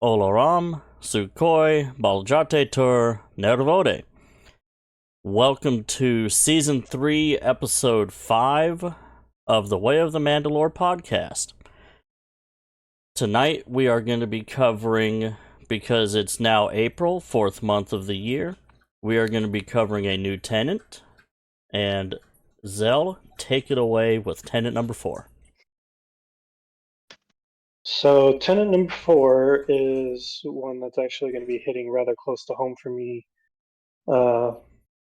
Oloram, Sukhoi, Baljate Tur, Nervode. Welcome to Season 3, Episode 5 of the Way of the Mandalore podcast. Tonight we are going to be covering, because it's now April, 4th month of the year, we are going to be covering a new Tenet. And Zell, take it away with Tenet number 4. So Tenet number 4 is one that's actually going to be hitting rather close to home for me.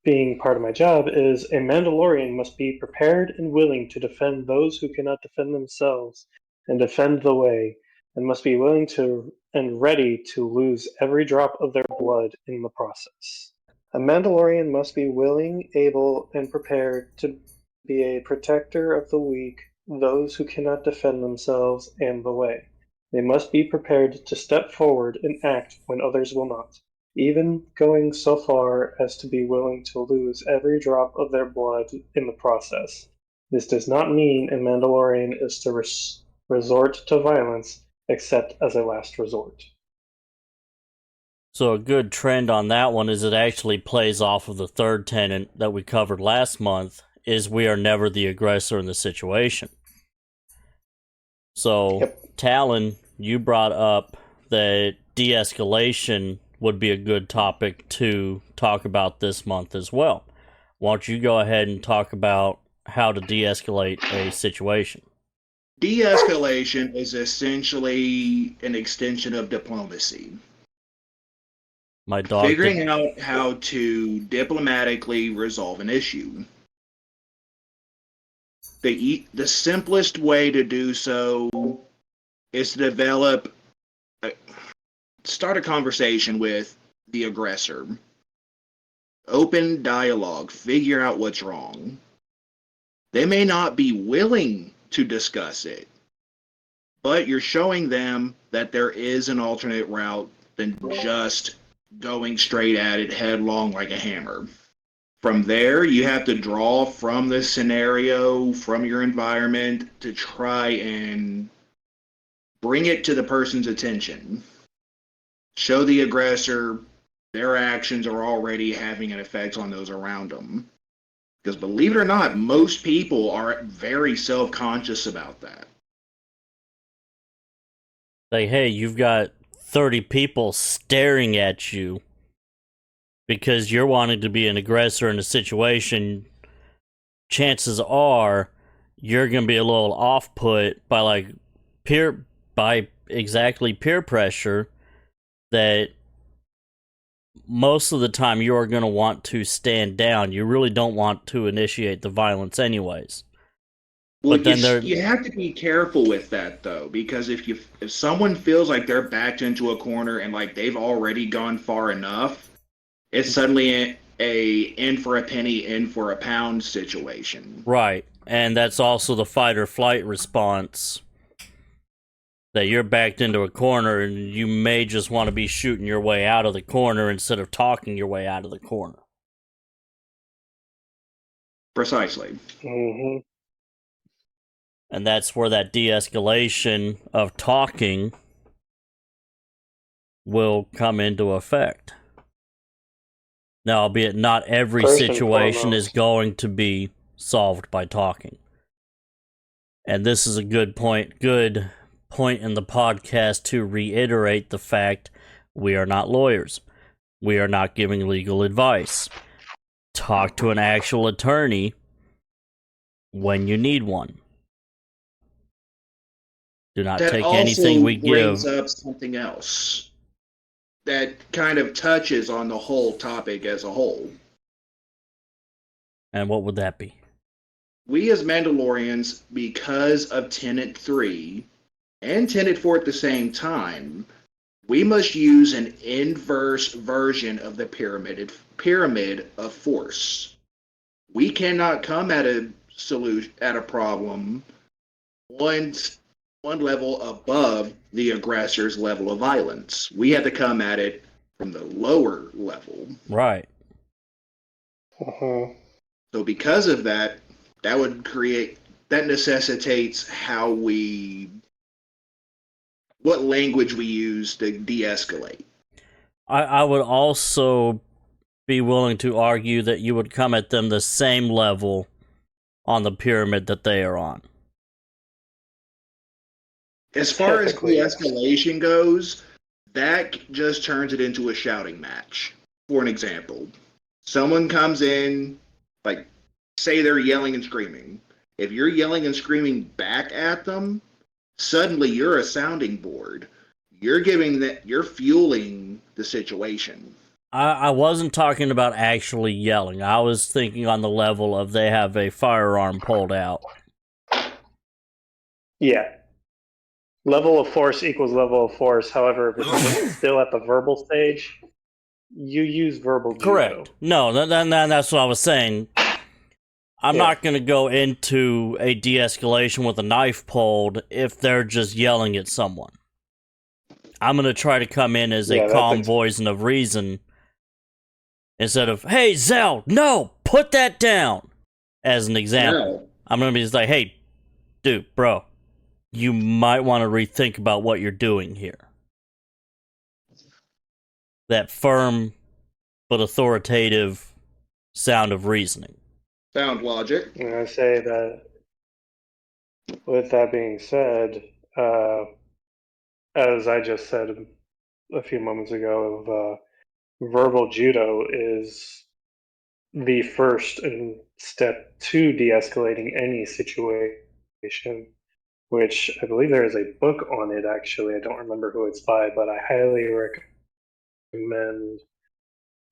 Being part of my job is a Mandalorian must be prepared and willing to defend those who cannot defend themselves and defend the way, and must be willing to and ready to lose every drop of their blood in the process. A Mandalorian must be willing, able, and prepared to be a protector of the weak, those who cannot defend themselves, and the way. They must be prepared to step forward and act when others will not, even going so far as to be willing to lose every drop of their blood in the process. This does not mean a Mandalorian is to resort to violence except as a last resort. So a good trend on that one is it actually plays off of the third tenet that we covered last month, is we are never the aggressor in the situation. So, Yep. Talon, you brought up that de-escalation would be a good topic to talk about this month as well. Why don't you go ahead and talk about how to de-escalate a situation? De-escalation is essentially an extension of diplomacy. My dog Figuring out how to diplomatically resolve an issue. The simplest way to do so is to start a conversation with the aggressor. Open dialogue, figure out what's wrong. They may not be willing to discuss it, but you're showing them that there is an alternate route than just going straight at it headlong like a hammer. From there, you have to draw from the scenario, from your environment, to try and bring it to the person's attention. Show the aggressor their actions are already having an effect on those around them. Because believe it or not, most people are very self-conscious about that. Like, hey, you've got 30 people staring at you because you're wanting to be an aggressor in a situation. Chances are you're going to be a little off-put by peer pressure, that most of the time you are going to want to stand down. You really don't want to initiate the violence anyways. Well, But then you have to be careful with that though, because if someone feels like they're backed into a corner and like they've already gone far enough, it's suddenly a in for a penny, in for a pound situation. Right, and that's also the fight or flight response. That you're backed into a corner and you may just want to be shooting your way out of the corner instead of talking your way out of the corner. Precisely. Mm-hmm. And that's where that de-escalation of talking will come into effect. Now, albeit not every situation is going to be solved by talking. And this is a good point in the podcast to reiterate the fact we are not lawyers. We are not giving legal advice. Talk to an actual attorney when you need one. Do not take anything we give. That also brings up something else that kind of touches on the whole topic as a whole. And what would that be? We as Mandalorians, because of Tenet 3 and Tenet 4 at the same time, we must use an inverse version of the pyramid of force. We cannot come at a problem one level above the aggressor's level of violence. We have to come at it from the lower level. Right. Uh-huh. So because of that, that necessitates how we what language we use to de-escalate. I would also be willing to argue that you would come at them the same level on the pyramid that they are on. As far as de-escalation goes, that just turns it into a shouting match. For an example, someone comes in, like, say they're yelling and screaming. If you're yelling and screaming back at them, suddenly you're a sounding board. You're fueling the situation. I wasn't talking about actually yelling. I was thinking on the level of they have a firearm pulled out. Yeah. Level of force equals level of force. However, if it's still at the verbal stage, you use verbal judo. Correct. No, that's what I was saying. I'm not going to go into a de-escalation with a knife pulled if they're just yelling at someone. I'm going to try to come in as a calm voice of reason instead of, hey, Zell, no, put that down, as an example. No. I'm going to be just like, hey, dude, bro, you might want to rethink about what you're doing here. That firm but authoritative sound of reasoning. Sound logic. And I say that, with that being said, as I just said a few moments ago, verbal judo is the first step to de-escalating any situation, which I believe there is a book on it, actually. I don't remember who it's by, but I highly recommend,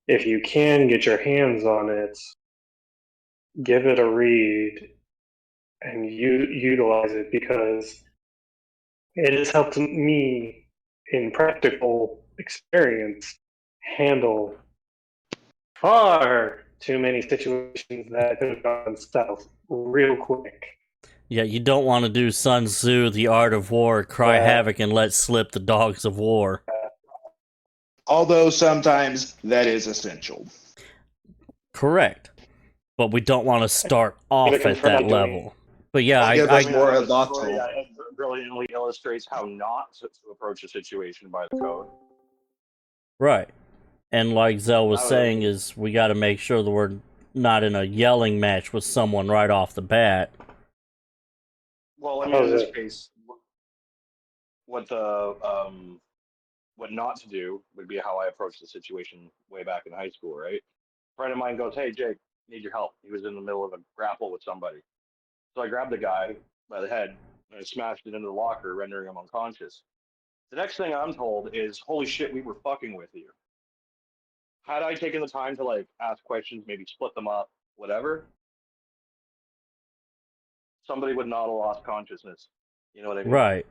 if you can get your hands on it, give it a read and utilize it, because it has helped me in practical experience handle far too many situations that could have gone south real quick. Yeah, you don't want to do Sun Tzu, The Art of War, cry havoc and let slip the dogs of war. Although sometimes that is essential. Correct. But we don't want to start off at that level. But yeah, I more thoughtful. It brilliantly illustrates how not to approach a situation by the code. Right. And like Zell was saying, is we got to make sure that we're not in a yelling match with someone right off the bat. Well, I mean, in this case, what not to do would be how I approached the situation way back in high school, right? A friend of mine goes, hey, Jake, need your help. He was in the middle of a grapple with somebody. So I grabbed the guy by the head and I smashed it into the locker, rendering him unconscious. The next thing I'm told is, holy shit, we were fucking with you. Had I taken the time to, like, ask questions, maybe split them up, whatever, somebody would not have lost consciousness. You know what I mean? Right.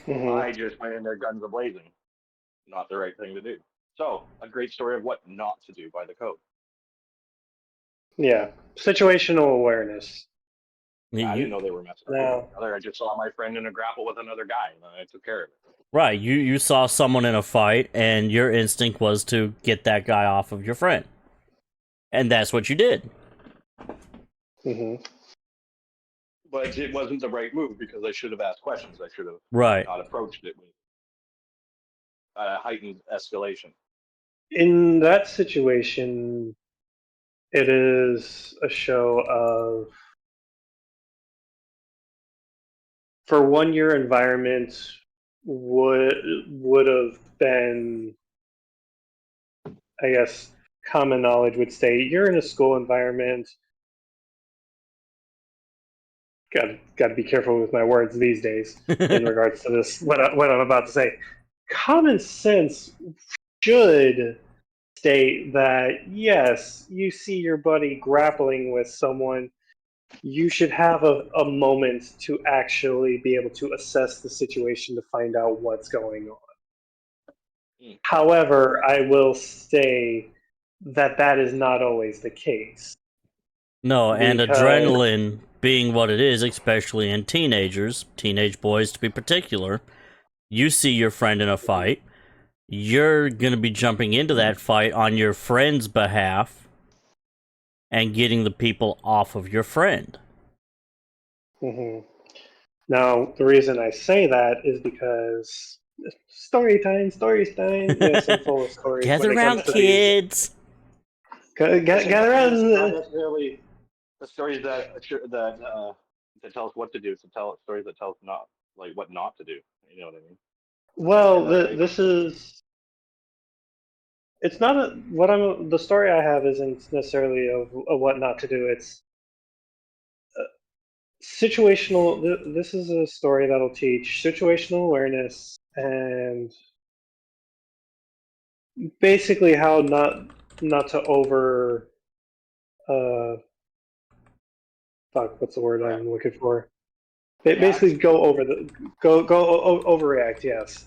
I just went in there guns a-blazing. Not the right thing to do. So, a great story of what not to do by the code. Yeah. Situational awareness. I didn't know they were messing up with each other. I just saw my friend in a grapple with another guy, and I took care of it. Right. You saw someone in a fight, and your instinct was to get that guy off of your friend. And that's what you did. Mm-hmm. But it wasn't the right move, because I should have asked questions. I should have not approached it with a heightened escalation. In that situation, it is a show of, for one, your environment would have been, I guess, common knowledge would say, you're in a school environment. Got to be careful with my words these days in regards to this. What I'm about to say, common sense should state that yes, you see your buddy grappling with someone, you should have a moment to actually be able to assess the situation to find out what's going on. However, I will say that is not always the case. No, and adrenaline being what it is, especially in teenage boys to be particular, you see your friend in a fight, you're going to be jumping into that fight on your friend's behalf and getting the people off of your friend. Mm-hmm. Now, the reason I say that is because story time. Yes, I'm full of stories when Gather it comes round, to these. kids. Gather It's not around. necessarily the stories that tell us what to do. It's tell stories that tell us not like what not to do. You know what I mean? Well, And like this is. It's not a, what I'm. The story I have isn't necessarily of what not to do. It's situational. This is a story that'll teach situational awareness and basically how not to over. Uh, fuck, what's the word right. I'm looking for? Basically, React. go over the overreact. Yes.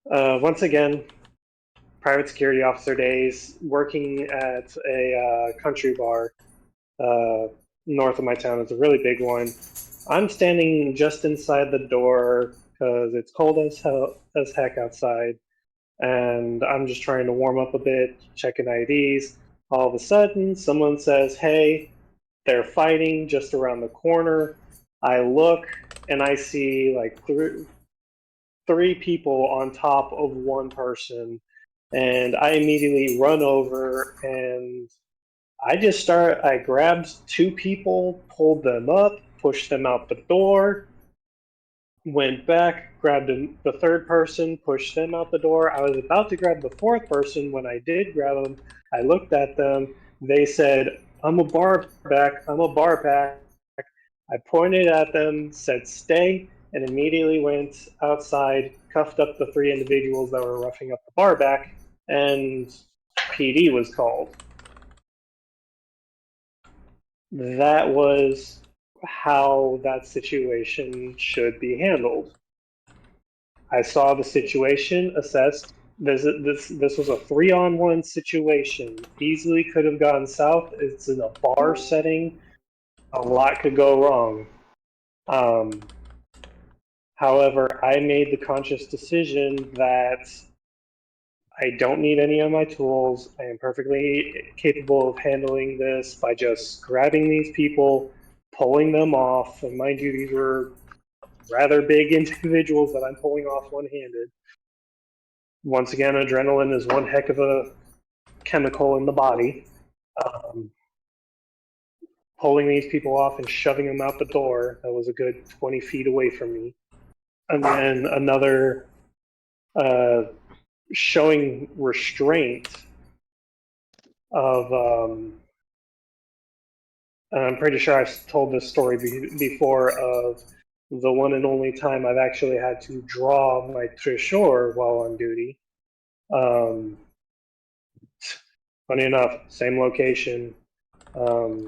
Once again, private security officer days, working at a country bar uh, north of my town. It's a really big one. I'm standing just inside the door because it's cold as heck outside, and I'm just trying to warm up a bit, checking IDs. All of a sudden, someone says, "Hey, they're fighting just around the corner." I look and I see like three people on top of one person, and I immediately run over and I grabbed two people, pulled them up, pushed them out the door, went back, grabbed the third person, pushed them out the door. I was about to grab the fourth person. When I did grab them, I looked at them. They said, "I'm a bar back. I'm a bar back." I pointed at them, said, "Stay," and immediately went outside, cuffed up the three individuals that were roughing up the bar back, and PD was called. That was how that situation should be handled. I saw the situation, assessed. This was a 3-on-1 situation. Easily could have gone south. It's in a bar setting. A lot could go wrong. Um, However, I made the conscious decision that I don't need any of my tools. I am perfectly capable of handling this by just grabbing these people, pulling them off. And mind you, these were rather big individuals that I'm pulling off one handed. Once again, adrenaline is one heck of a chemical in the body. Um, Pulling these people off and shoving them out the door, that was a good 20 feet away from me. And then another uh, showing restraint of and I'm pretty sure I've told this story before of the one and only time I've actually had to draw my trishore while on duty. Um, Funny enough, same location.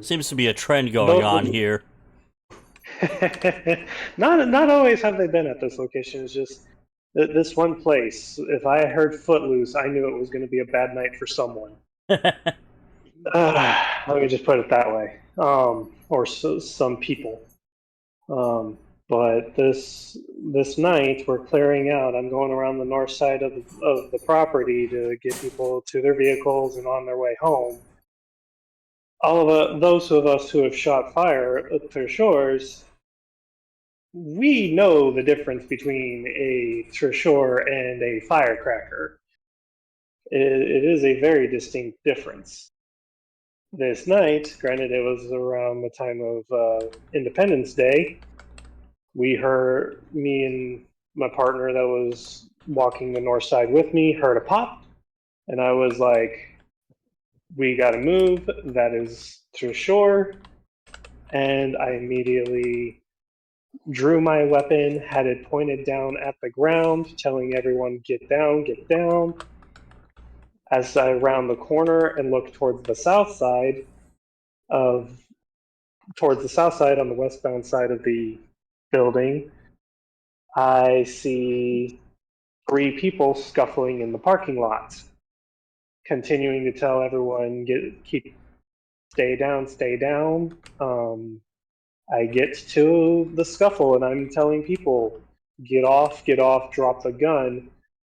Seems to be a trend going on Though, here. not always have they been at this location. It's just this one place. If I heard Footloose, I knew it was going to be a bad night for someone. Let me just put it that way. Or some people. But this night we're clearing out. I'm going around the north side of the property to get people to their vehicles and on their way home. All of those of us who have shot fire at their shores, we know the difference between a trishore and a firecracker. It is a very distinct difference. This night, granted it was around the time of Independence Day, me and my partner that was walking the north side with me heard a pop, and I was like, "We gotta move. That is to shore." And I immediately drew my weapon, had it pointed down at the ground, telling everyone, "Get down, get down." As I round the corner and look of towards the south side on the westbound side of the building, I see three people scuffling in the parking lot, continuing to tell everyone, stay down, stay down." I get to the scuffle and I'm telling people, get off, drop the gun.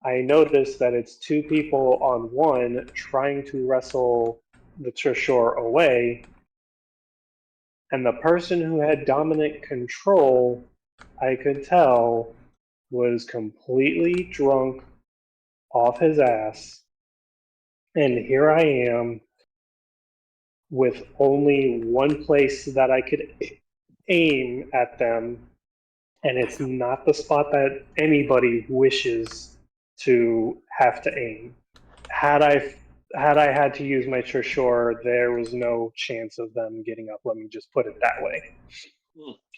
I notice that it's two people on one trying to wrestle the Trishore away, and the person who had dominant control, I could tell was completely drunk off his ass. And here I am with only one place that I could aim at them, and it's not the spot that anybody wishes to have to aim. Had I had to use my Trishore, there was no chance of them getting up. Let me just put it that way.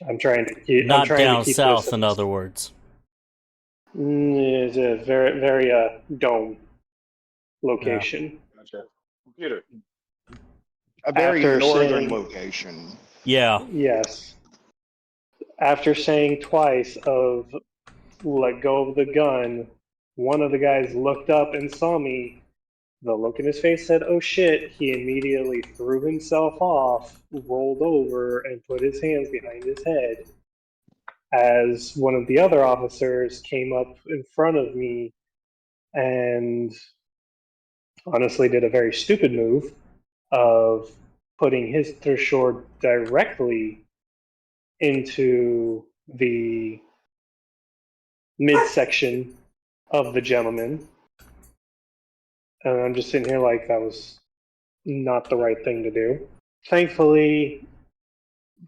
I'm trying to keep. I'm Not trying to down keep south, this in other words. It's a very dome location. Gotcha. Computer. A very After northern saying- location. Yeah. Yes. After saying twice of let go of the gun, one of the guys looked up and saw me. The look in his face said, "Oh shit." He immediately threw himself off, rolled over, and put his hands behind his head. As one of the other officers came up in front of me and honestly did a very stupid move of putting his Trishore directly into the midsection of the gentleman. And I'm just sitting here like that was not the right thing to do. Thankfully,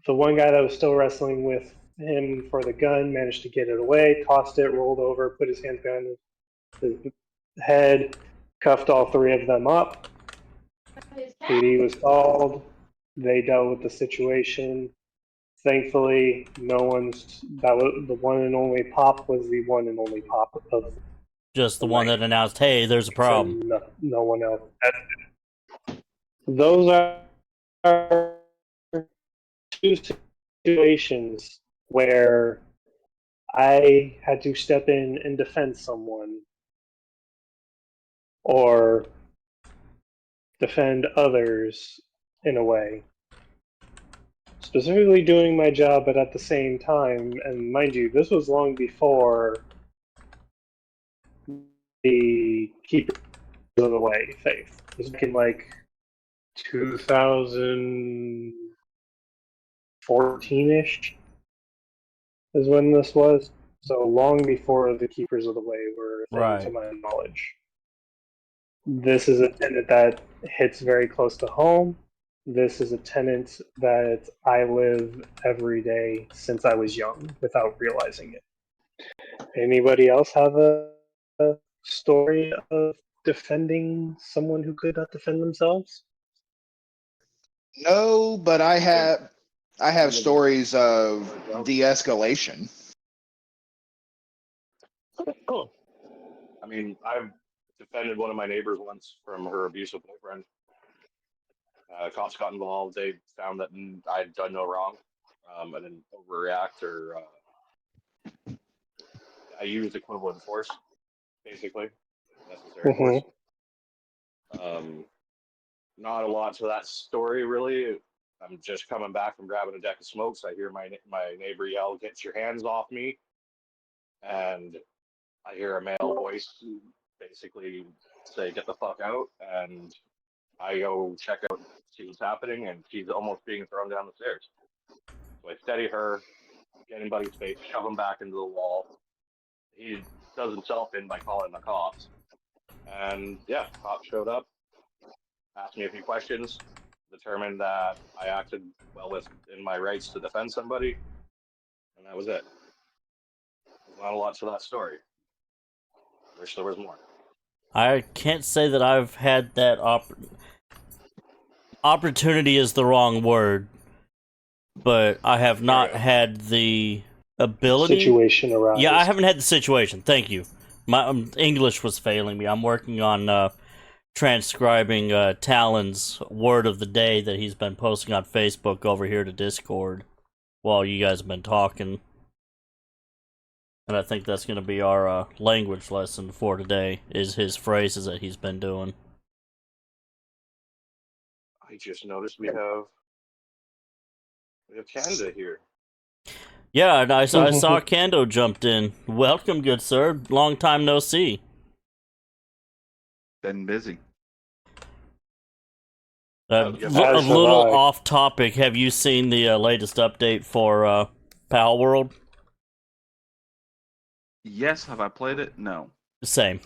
the one guy that was still wrestling with him for the gun managed to get it away, tossed it, rolled over, put his hands behind his head, cuffed all three of them up. PD was called. They dealt with the situation. Thankfully, no one's. That was the one and only pop. Was the one and only pop of. Just the one that announced, hey, there's a problem. No one else. Those are two situations where I had to step in and defend someone or defend others in a way. Specifically doing my job, but at the same time, and mind you, this was long before the Keepers of the Way faith. It was in like 2014-ish is when this was. So long before the Keepers of the Way were a thing, Right. to my knowledge. This is a tenet that hits very close to home. This is a tenet that I live every day since I was young without realizing it. Anybody else have a story of defending someone who could not defend themselves? No, but I have stories of de-escalation. Cool. I mean, I've defended one of my neighbors once from her abusive boyfriend. Cops got involved. They found that I had done no wrong. I didn't overreact or I used equivalent force, basically, necessary force. Not a lot to that story, really. I'm just coming back from grabbing a deck of smokes. I hear my neighbor yell, "Get your hands off me!" And I hear a male voice basically say, "Get the fuck out!" And I go check out, see what's happening, and she's almost being thrown down the stairs. So I steady her, get in Buddy's face, shove him back into the wall. He does himself in by calling the cops. And yeah, cops showed up, asked me a few questions, determined that I acted well within my rights to defend somebody, and that was it. There's not a lot to that story. Wish there was more. I can't say that I've had that opportunity is the wrong word, but I have not had the ability. Situation around. Yeah, I haven't had the situation. Thank you. My English was failing me. I'm working on transcribing Talon's word of the day that he's been posting on Facebook over here to Discord while you guys have been talking. And I think that's going to be our language lesson for today, is his phrases that he's been doing. I just noticed we have Canada here. Yeah, and I saw Kando jumped in. Welcome, good sir. Long time no see. Been busy. A little off topic. Have you seen the latest update for Pal World? Yes, have I played it? No. Same.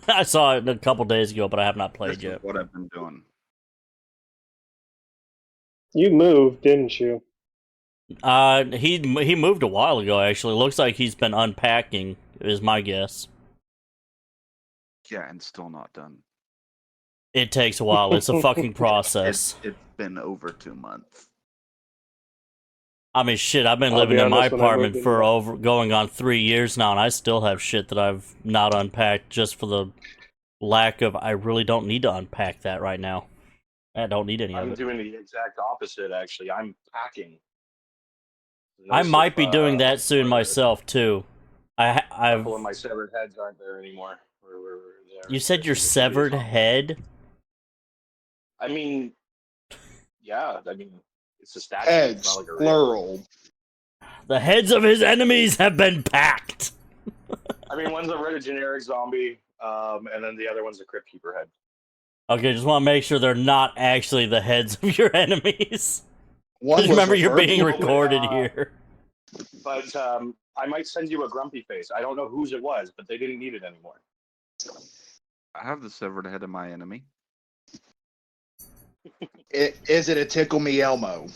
I saw it a couple days ago, but I have not played This yet. is what I've been doing. You moved, didn't you? He moved a while ago. Actually, looks like he's been unpacking. Is my guess. Yeah, and still not done. It takes a while. It's a fucking process. It's been over 2 months. I mean, shit. I've been I'll living be in my honest, when I moved apartment in for there- over going on 3 years now, and I still have shit that I've not unpacked just for the lack of. I really don't need to unpack that right now. I don't need any of I'm it. doing the exact opposite, actually. I'm packing. I Notice might if, be doing that soon a myself too. I've. couple of my severed heads aren't there anymore. You said your severed head. I mean, yeah. I mean, it's a statue. It's Heads, not like a real- plural. The heads of his enemies have been packed. I mean, one's a generic zombie, and then the other one's a crypt keeper head. Okay, just want to make sure they're not actually the heads of your enemies. One Just was remember, a you're bird- being recorded God. here. But I might send you a grumpy face. I don't know whose it was, but they didn't need it anymore. I have the severed head of my enemy. Is it a Tickle Me Elmo?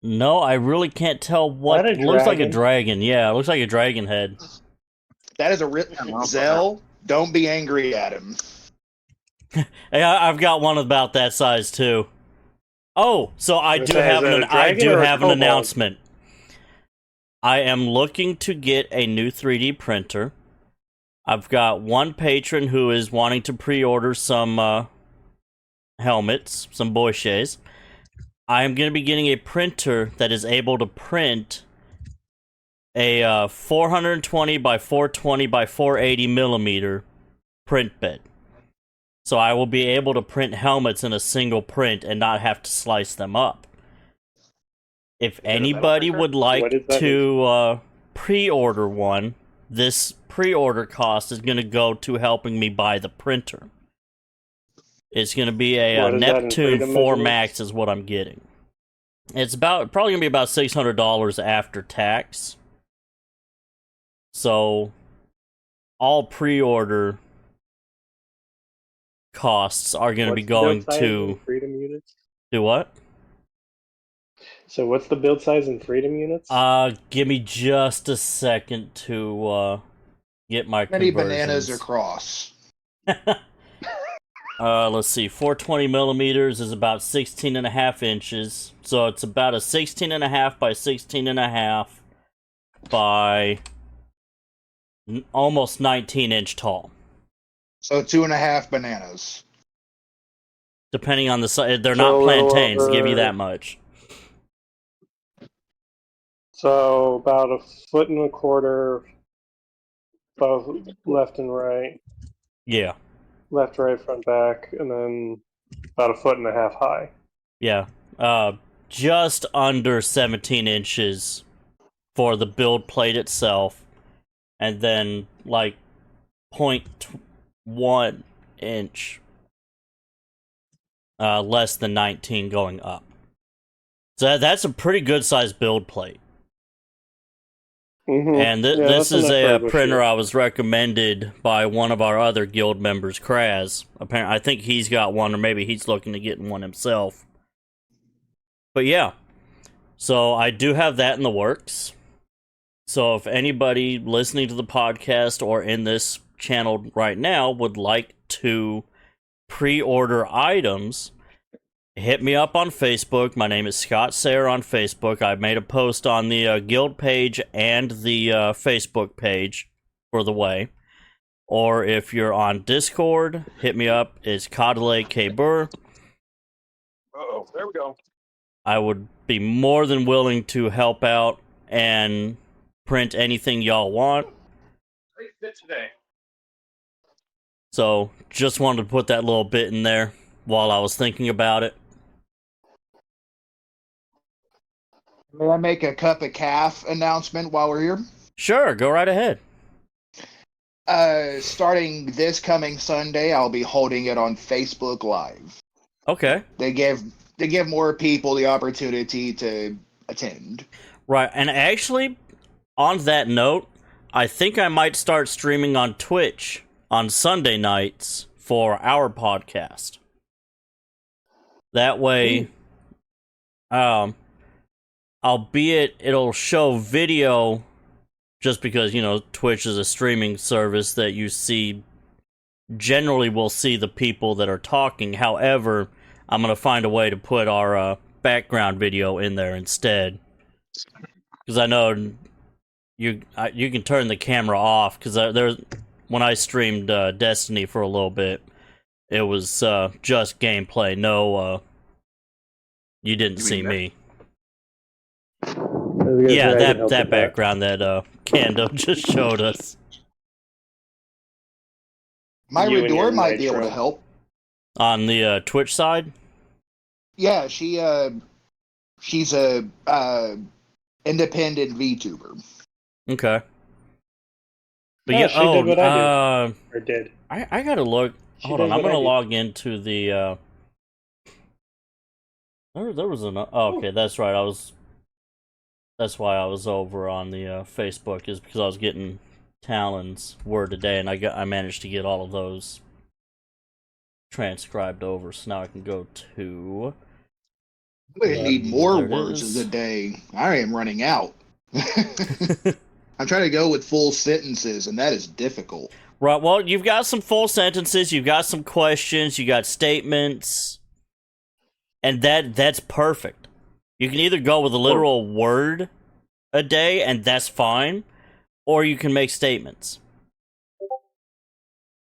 No, I really can't tell what. That a Looks like a dragon? dragon. Yeah, it looks like a dragon head. That is a Zell. Don't be angry at him. Hey, I've got one about that size too. Oh, so I Was do that- have is that an a dragon or a an kobold? announcement. I am looking to get a new 3D printer. I've got one patron who is wanting to pre-order some helmets, some Boches. I am going to be getting a printer that is able to print a 420 by 420 by 480 millimeter print bed. So I will be able to print helmets in a single print and not have to slice them up. If a metal anybody printer? would What like is that? to pre-order one, this pre-order cost is going to go to helping me buy the printer. It's going to be a What is that in Neptune freedom 4 measurements? Max is what I'm getting. It's probably going to be about $600 after tax. So all pre-order costs are going to be What's the build going size in to freedom units. do what? So what's the build size in freedom units? Give me just a second to get my Many conversions. bananas across. Let's see. 420 millimeters is about 16 and a half inches. So it's about a 16 and a half by 16 and a half by almost 19 inch tall. So 2.5 bananas. Depending on the size. They're So not a little plantains, give you over- that much. So about a foot and a quarter, both left and right, Yeah. left, right, front, back, and then about a foot and a half high. Yeah. Just under 17 inches for the build plate itself. And then, like, 0.1 inch less than 19 going up. So that's a pretty good sized build plate. Mm-hmm. And Yeah, this that's is enough for a bush printer here. I was recommended by one of our other guild members, Kraz. Apparently, I think he's got one, or maybe he's looking to get one himself. But yeah, so I do have that in the works. So if anybody listening to the podcast or in this channel right now would like to pre-order items, hit me up on Facebook. My name is Scott Sayer on Facebook. I made a post on the guild page and the Facebook page for the way. Or if you're on Discord, hit me up. It's Kadale K. Burr. Uh-oh, there we go. I would be more than willing to help out and print anything y'all want. Great fit today. So just wanted to put that little bit in there while I was thinking about it. May I make a cup of calf announcement while we're here? Sure, go right ahead. Starting this coming Sunday, I'll be holding it on Facebook Live. Okay. They give more people the opportunity to attend. Right, and actually, on that note, I think I might start streaming on Twitch on Sunday nights for our podcast. That way, albeit it'll show video, just because, you know, Twitch is a streaming service that you see, generally will see the people that are talking. However, I'm going to find a way to put our background video in there instead. Because I know you can turn the camera off, because when I streamed Destiny for a little bit, it was just gameplay. No, you didn't see me. Yeah, that background that Kando just showed us. My You and your Redor might be Nitro. able to help. On the Twitch side? Yeah, she's a independent VTuber. Okay. But No, yeah, she did what I did. Or did. I gotta look. She Hold on, did I'm what I gonna did. log into the. There was an. Oh, okay, that's right. That's why I was over on the Facebook, is because I was getting Talon's word today, and I managed to get all of those transcribed over. So now I can go to. I'm going to need more There it words is. a day. I am running out. I'm trying to go with full sentences, and that is difficult. Right. Well, you've got some full sentences. You've got some questions. You got statements, and that's perfect. You can either go with a literal word a day, and that's fine, or you can make statements.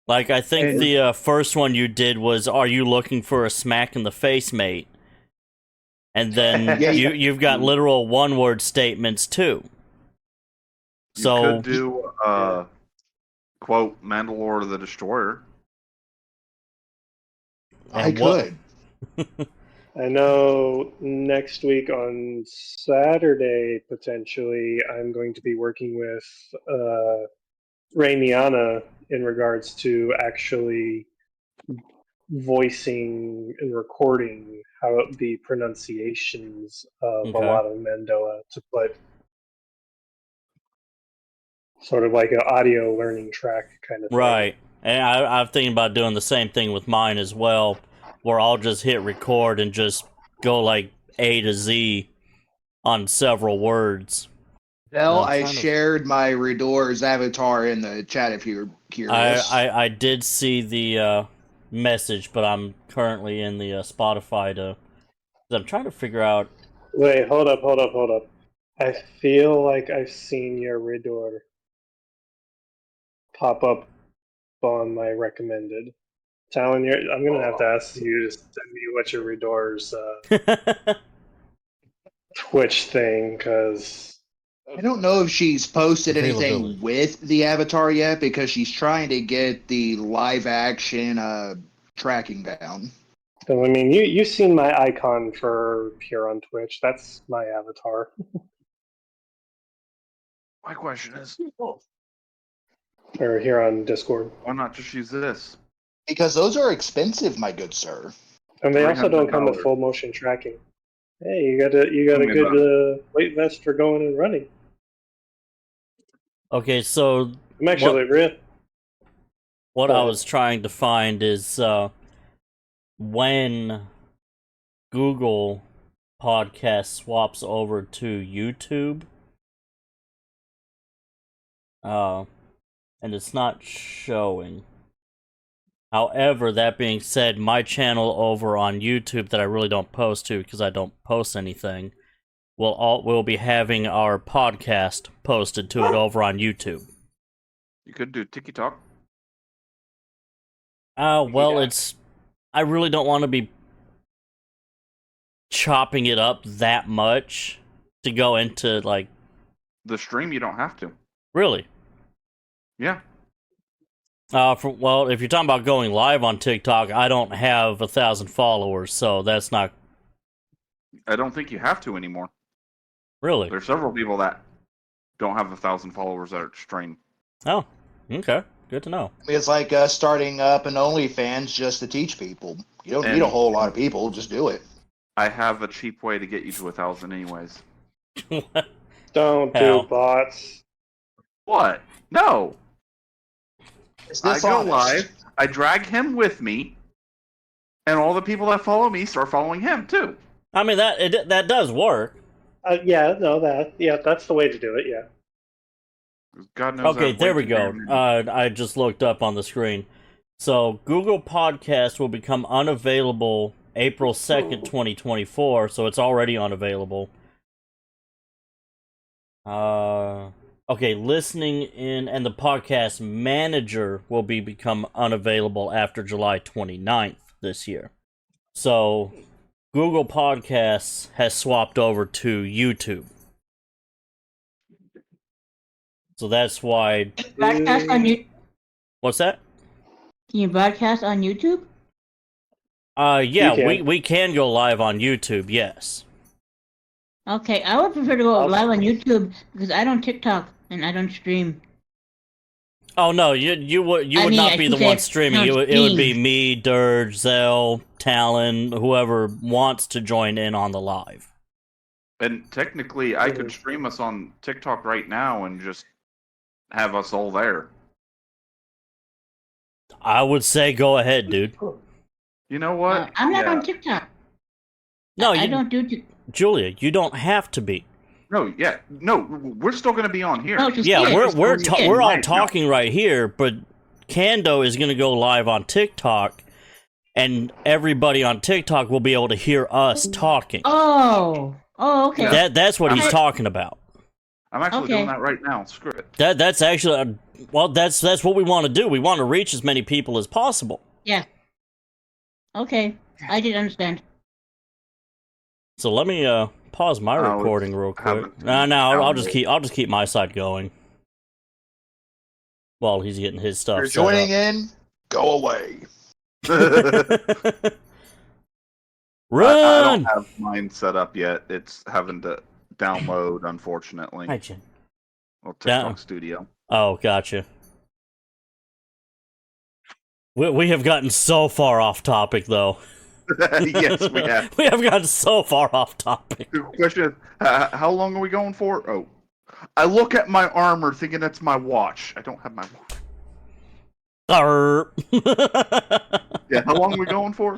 Like, I think the first one you did was, "Are you looking for a smack in the face, mate?" And then Yeah, you've got literal one-word statements too. You So could do quote Mandalore the Destroyer. I could. I know next week on Saturday, potentially, I'm going to be working with Raymiana in regards to actually voicing and recording how the pronunciations of a Okay. lot of Mandoa to put sort of like an audio learning track kind of thing. Right. And I'm thinking about doing the same thing with mine as well, where I'll just hit record and just go like A to Z on several words. Well, I'm I trying to- shared my Redor's avatar in the chat if you're curious. I did see the message, but I'm currently in the Spotify to. I'm trying to figure out. Wait, hold up. I feel like I've seen your Ridor pop up on my recommended. Talon, I'm gonna have to ask you to send me what your Ridor's Twitch thing, because I don't know if she's posted anything Availability. with the avatar yet because she's trying to get the live action tracking down. I mean, you've seen my icon for here on Twitch. That's my avatar. My question is, Or here on Discord. why not just use this? Because those are expensive, my good sir. And they also don't come with $300. full motion tracking. Hey, you got a Tell me about good weight vest for going and running. Okay, so I'm actually real. what I was trying to find is when Google Podcast swaps over to YouTube, and it's not showing. However, that being said, my channel over on YouTube that I really don't post to because I don't post anything, we'll be having our podcast posted to it over on YouTube. You could do TikTok. Well, I really don't want to be chopping it up that much to go into, like... The stream, you don't have to. Really? Yeah. Well, if you're talking about going live on TikTok, I don't have 1,000 followers, so that's not... I don't think you have to anymore. Really? There's several people that don't have 1,000 followers that stream. Oh, okay. Good to know. It's like starting up an OnlyFans just to teach people. You don't need a whole lot of people. Just do it. I have a cheap way to get you to 1,000 anyways. Don't Hell. do bots. What? No. It's I go dishonest. live, I drag him with me, and all the people that follow me start following him, too. I mean, that does work. That's the way to do it. Yeah. God knows. Okay, I've there we waited go. there many- I just looked up on the screen. So Google Podcast will become unavailable April 2nd, 2024, so it's already unavailable. Okay, listening in and the podcast manager will become unavailable after July 29th this year. So Google Podcasts has swapped over to YouTube. So that's why. Broadcast on you. What's that? Can you broadcast on YouTube? Yeah, You can. we can go live on YouTube, yes. Okay, I would prefer to go I'll- live on YouTube because I don't TikTok and I don't stream. Oh no, you would I mean, not I be the should say one streaming. no, It would be Steam. me, Dirge, Zell, Talon, whoever wants to join in on the live. And technically, I could stream us on TikTok right now and just have us all there. I would say go ahead, dude. You know what? I'm not Yeah. on TikTok. No, I you, don't do TikTok. Julia, you don't have to be. No, yeah, no, we're still going to be on here. No, just Yeah, kidding. we're all Live now. talking right here, but Kando is going to go live on TikTok, and everybody on TikTok will be able to hear us talking. Oh, okay. That's what he's Okay. talking about. I'm actually Okay. doing that right now. Screw it. That's actually well, that's what we want to do. We want to reach as many people as possible. Yeah. Okay, I did understand. So let me pause my Oh, recording real quick. haven't No, I'll just downloaded. keep my side going while he's getting his stuff. You're set joining up. in. Go away. I Run! don't have mine set up yet. It's having to download, unfortunately. Hi, Jen. Well, TikTok Down. Studio. Oh, gotcha. We have gotten so far off topic, though. Yes, we have. We have gotten so far off topic. The question is, how long are we going for? Oh, I look at my armor thinking that's my watch. I don't have my watch. Arr. Yeah, how long are we going for?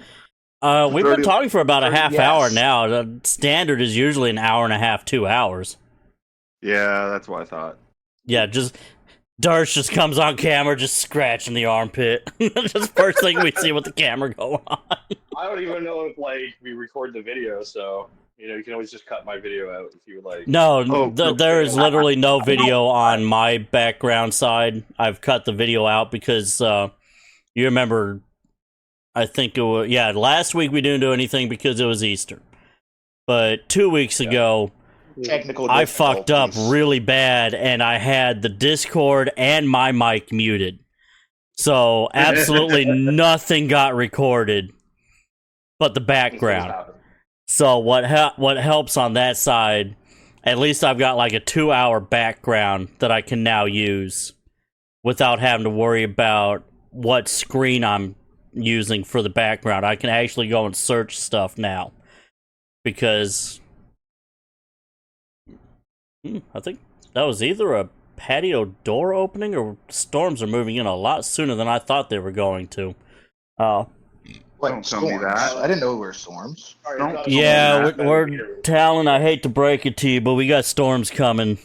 We've been 30 talking for about a 30 half yes. hour now. The standard is usually an hour and a half, 2 hours. Yeah, that's what I thought. Yeah, Darsh just comes on camera, just scratching the armpit. Just first thing we see with the camera going on. I don't even know if we record the video, so you can always just cut my video out if you would like. No, Oh, there is literally no video on my background side. I've cut the video out because you remember, I think it was, last week we didn't do anything because it was Easter. But 2 weeks ago, Technical I fucked up difficulties. really bad and I had the Discord and my mic muted. So absolutely nothing got recorded but the background. So what helps on that side, at least I've got like a 2 hour background that I can now use without having to worry about what screen I'm using for the background. I can actually go and search stuff now because I think that was either a patio door opening or storms are moving in a lot sooner than I thought they were going to. What, Don't tell me storms? that. I didn't know we were storms. Don't- Yeah, Don't we're Talon. I hate to break it to you, but we got storms coming.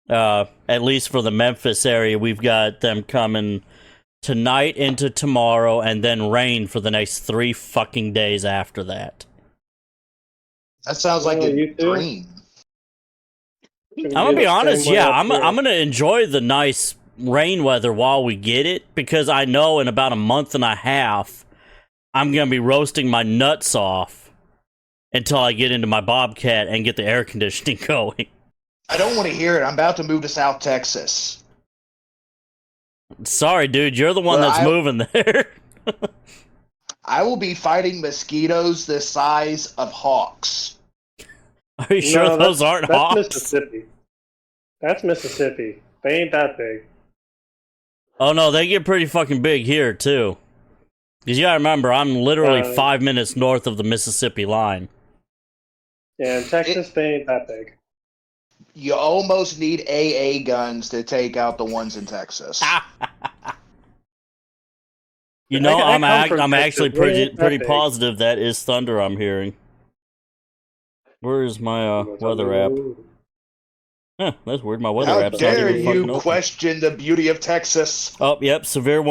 At least for the Memphis area, we've got them coming tonight into tomorrow, and then rain for the next 3 fucking days after that. That sounds like Oh, a you too? dream. I'm gonna be honest. Yeah, I'm gonna enjoy the nice rain weather while we get it because I know in about a month and a half I'm gonna be roasting my nuts off until I get into my Bobcat and get the air conditioning going. I don't want to hear it. I'm about to move to South Texas. Sorry, dude, you're the one Well, that's moving there. I will be fighting mosquitoes the size of hawks. Are you sure No, those aren't that's hawks? Mississippi. That's Mississippi. They ain't that big. Oh no, they get pretty fucking big here too. Because you gotta remember, I'm literally 5 minutes north of the Mississippi line. Yeah, in Texas, they ain't that big. You almost need AA guns to take out the ones in Texas. You know, I come from I'm Texas. actually We ain't that pretty big. positive that is thunder I'm hearing. Where is my weather app? Huh, that's weird. My weather How app's not dare even fucking you open. question the beauty of Texas? Oh, yep. Severe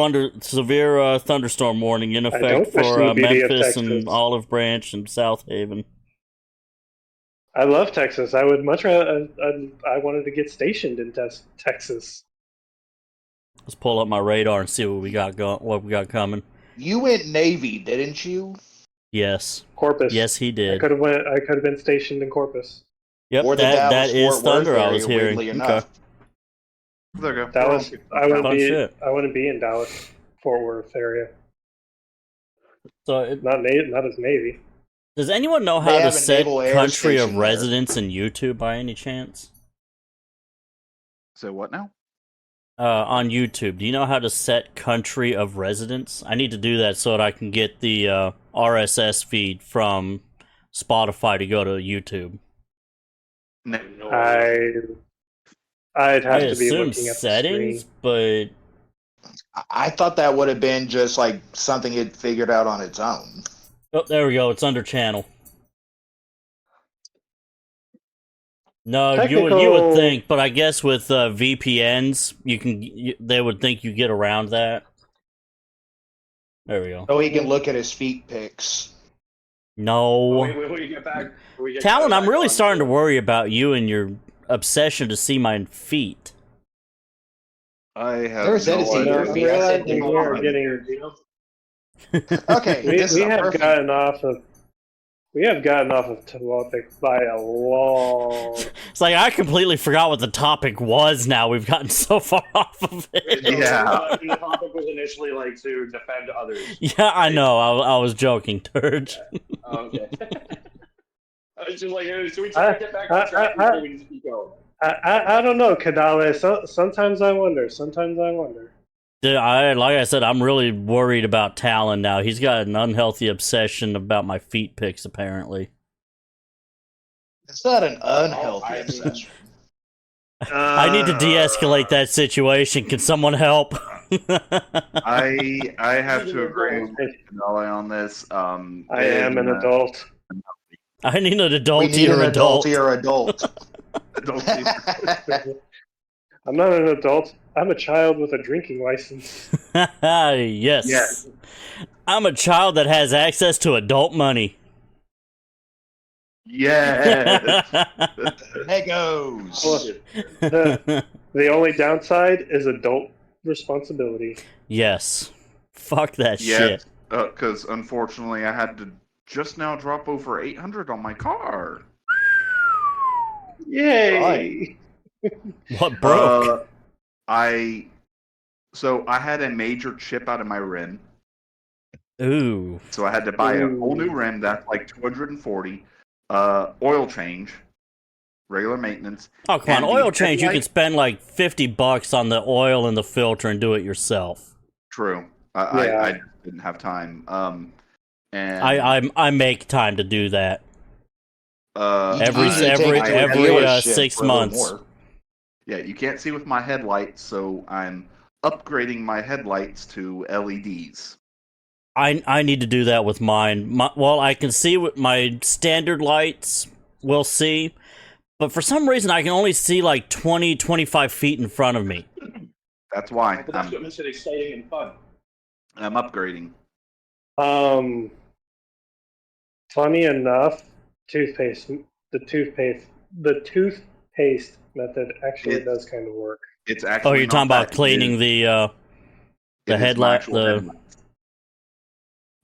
thunderstorm warning in I effect don't question for the beauty of Memphis Texas. and Olive Branch and South Haven. I love Texas. I would much rather. I wanted to get stationed in Texas. Let's pull up my radar and see what we got coming. You went Navy, didn't you? Yes. Corpus. Yes, he I did. could have been stationed in Corpus. Yep, Or the that Dallas is Fort Worth thunder I area, was hearing. weirdly Okay. enough. There you go. Dallas. I Fun shit. wouldn't be in Dallas Fort Worth area. So, Not as Navy. does anyone know They how to have a set naval air country of station there. residence in YouTube by any chance? So what now? On YouTube, do you know how to set country of residence? I need to do that so that I can get the RSS feed from Spotify to go to YouTube. No. I'd have I to be assume looking at settings, the screen. but I thought that would have been just like something it figured out on its own. oh, there we go. It's under channel. No, you would think, but I guess with VPNs, they would think you get around that. There we go. So he can look at his feet pics. No, Wait, we get back. Talon, I'm really starting to worry about you and your obsession to see my feet. I have Never said no it's in idea. your I'm feet. I said realizing they we are are. getting. Okay, this is We a have perfect. gotten off of. We have gotten off of topic by a long. It's like I completely forgot what the topic was. Now we've gotten so far off of it. Yeah. The topic was initially like to defend others. Yeah, I know. I was joking, Turge. Oh, okay. It's just like, should we try to get back on track before we just keep going? I don't know, Kadale. Sometimes I wonder. Dude, like I said, I'm really worried about Talon now. He's got an unhealthy obsession about my feet pics, apparently. It's not an unhealthy I mean- obsession. I need to de-escalate that situation. Can someone help? I have to agree with Denali on this. I am an adult. I need an We adult need an adult. adultier adult. I'm not an adult. I'm a child with a drinking license. Yes. Yes. I'm a child that has access to adult money. Yes. Legos. The only downside is adult responsibility. Yes. Fuck that Yeah. shit. Because unfortunately, I had to just now drop over 800 on my car. Yay! What broke? I had a major chip out of my rim, Ooh. so I had to buy a whole new rim. That's like 240. Oil change, regular maintenance. Oh, come on. And Oil the change, you headlight- can spend like $50 on the oil and the filter and do it yourself. True. Yeah. I didn't have time. And I make time to do that. Every Usually take it to a dealership 6 for a little months. more. Yeah, you can't see with my headlights, so I'm upgrading my headlights to LEDs. I need to do that with mine. Well, I can see what my standard lights will see, but for some reason I can only see like 20, 25 feet in front of me. That's why But that's what makes it exciting and fun. I'm upgrading. Funny enough, the toothpaste method actually It- does kind of work. It's actually. Oh, you're not talking about that. cleaning the It is my headlight, actual the- headlights.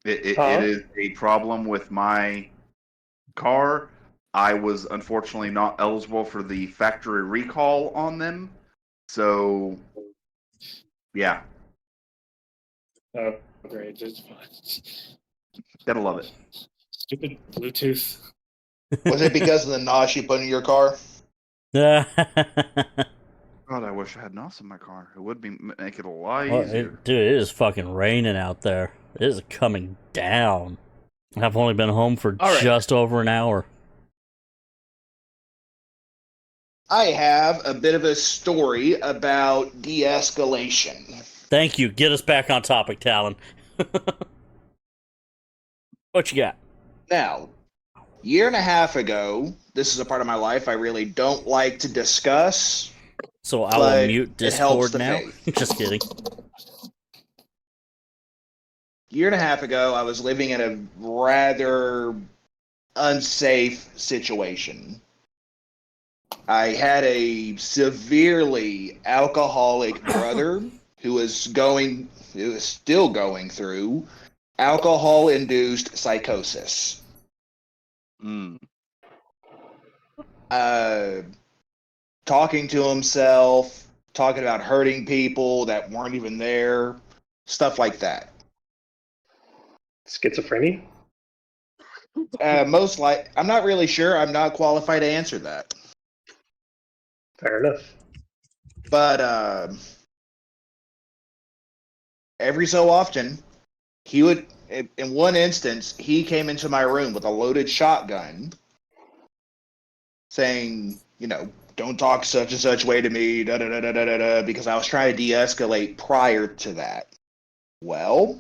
It Huh? is a problem with my car. I was unfortunately not eligible for the factory recall on them, so yeah, Oh, great. Just gotta love it. stupid Bluetooth. Was it because of the NOS you put in your car? God, I wish I had NOS in my car. It would make it a lot Well, easier. dude, it is fucking raining out there. It is coming down. I've only been home for All right. just over an hour. I have a bit of a story about de-escalation. Thank you. Get us back on topic, Talon. What you got? Now, year and a half ago, this is a part of my life I really don't like to discuss, So I will but mute it helps Discord the now. faith. Just kidding. Year and a half ago, I was living in a rather unsafe situation. I had a severely alcoholic brother who was still going through alcohol-induced psychosis. Mm. Talking to himself, talking about hurting people that weren't even there, stuff like that. Schizophrenia? I'm not really sure. I'm not qualified to answer that. Fair enough. But every so often, he would. In one instance, he came into my room with a loaded shotgun, saying, don't talk such and such way to me, da da da da da da, because I was trying to de-escalate prior to that. Well,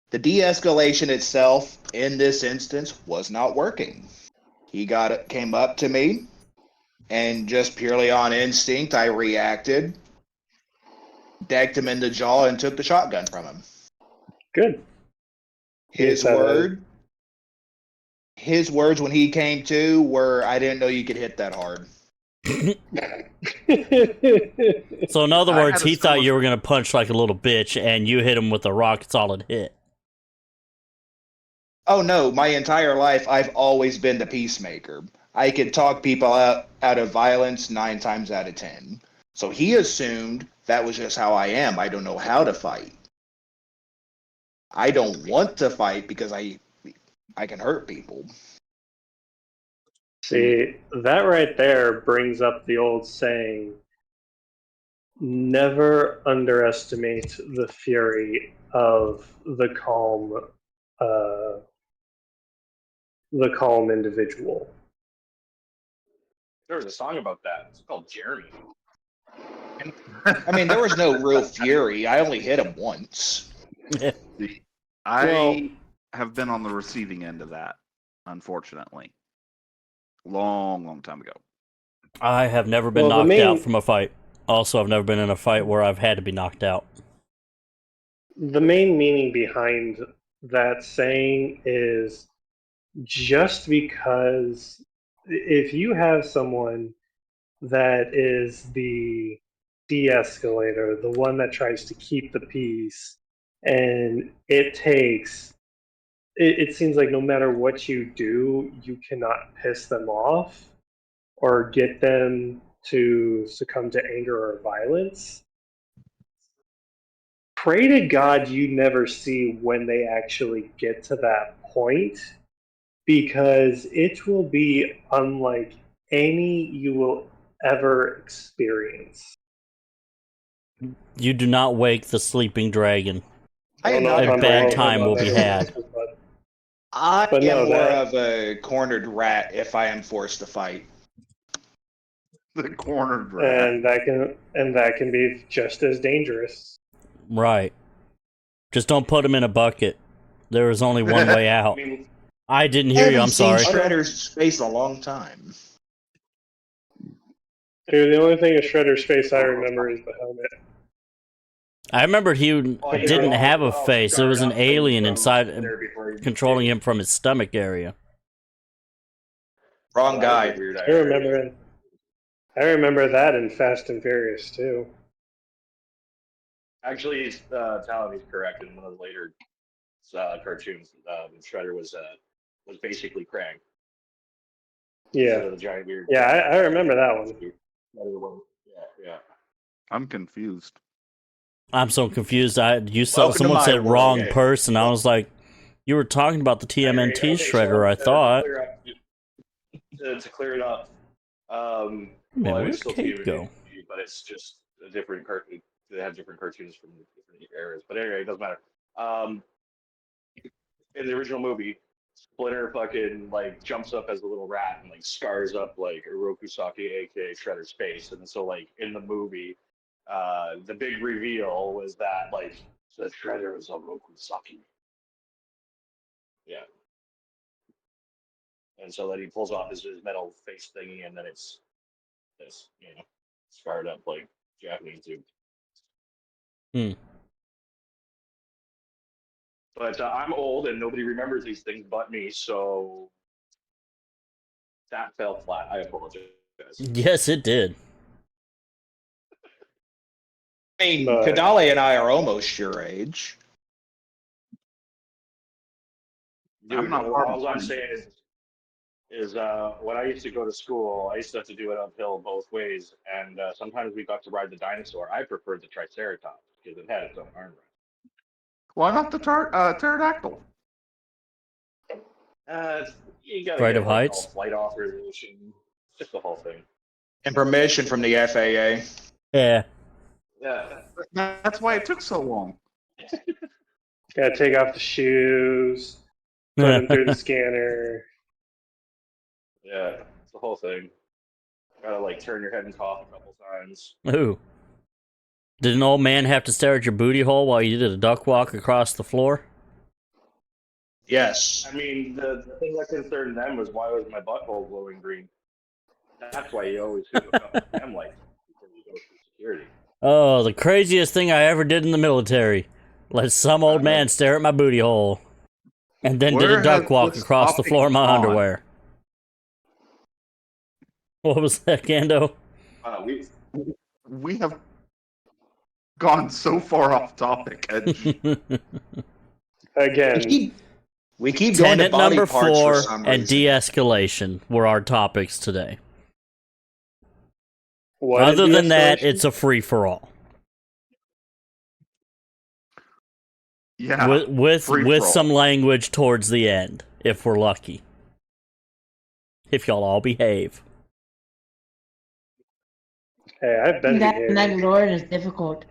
the de-escalation itself in this instance was not working. He came up to me, and just purely on instinct, I reacted, decked him in the jaw, and took the shotgun from him. Good. His words when he came to were, "I didn't know you could hit that hard." So in other I words, had a he thought similar- you were going to punch like a little bitch, and you hit him with a rock solid hit. Oh no, my entire life I've always been the peacemaker. I could talk people out of violence 9 times out of 10. So he assumed that was just how I am. I don't know how to fight. I don't want to fight because I can hurt people. See, that right there brings up the old saying, never underestimate the fury of the calm individual. There was a song about that. It's called Jeremy. I mean, there was no real fury. I only hit him once. I have been on the receiving end of that, unfortunately. Long time ago. I have never been knocked out from a fight. Also, I've never been in a fight where I've had to be knocked out. The main meaning behind that saying is just because if you have someone that is the de-escalator, the one that tries to keep the peace, and it seems like no matter what you do, you cannot piss them off or get them to succumb to anger or violence. Pray to God you never see when they actually get to that point, because it will be unlike any you will ever experience. You do not wake the sleeping dragon. I am know not if A I'm bad wrong time about will be that. had. I But no, am more that- of a cornered rat if I am forced to fight. The cornered rat. And that can be just as dangerous. Right. Just don't put him in a bucket. There is only one way I out. mean, I didn't I hear you, haven't I'm seen sorry. Shredder's face in a long time. Dude, the only thing of Shredder's face I remember is the helmet. I remembered he didn't have a face. It was an alien inside controlling him from his stomach area. Wrong guy. I remember that in Fast and Furious too. Actually, Talon is correct. In one of the later cartoons, Shredder was basically Krang. Instead Yeah, of the giant weird. yeah, I remember that one. Yeah. I'm confused. I'm so confused. Welcome to Someone my said world. wrong Okay. person. I was like, you were talking about the TMNT Okay, Shredder, I thought. To clear it up, Man, well, where'd it's still Kate TMNT, go? but it's just a different cartoon. They have different cartoons from different eras. But anyway, it doesn't matter. In the original movie, Splinter fucking like jumps up as a little rat and like scars up like Orokusaki, aka Shredder's face. And so like in the movie, the big reveal was that like the Shredder is Orokusaki. Yeah. And so then he pulls off his metal face thingy, and then it's this, scarred up like Japanese dude. Hmm. But I'm old and nobody remembers these things but me, so that fell flat. I apologize. Yes, it did. I mean, But- Kadale and I are almost your age. Dude, I'm not far all I'm behind. saying is when I used to go to school, I used to have to do it uphill both ways, and sometimes we got to ride the dinosaur. I preferred the Triceratops because it had its own armrest. Why not the pterodactyl? You gotta Flight get of Heights? flight authorization, just the whole thing. And permission from the FAA. Yeah. Yeah, That's why it took so long. Gotta take off the shoes, put them through the scanner. yeah, it's the whole thing. Gotta like turn your head and cough a couple times. Ooh. Did an old man have to stare at your booty hole while you did a duck walk across the floor? Yes. I mean, the thing that concerned them was why was my butthole glowing green. That's why you always hook up with them lights before you go through security. Oh, the craziest thing I ever did in the military. Let some old man stare at my booty hole. And then did Where a duck has walk this across the topic floor of my gone? underwear. What was that, Gando? We have gone so far off topic, Edge. Again, We keep going to Tenet body number parts 4 for some and reason. de-escalation were our topics today. what Other is than that, de-escalation? it's a free-for-all. Yeah. With free-for-all. some language towards the end, if we're lucky. If y'all all behave. Hey, I've been That behaving. Mandalorian is difficult.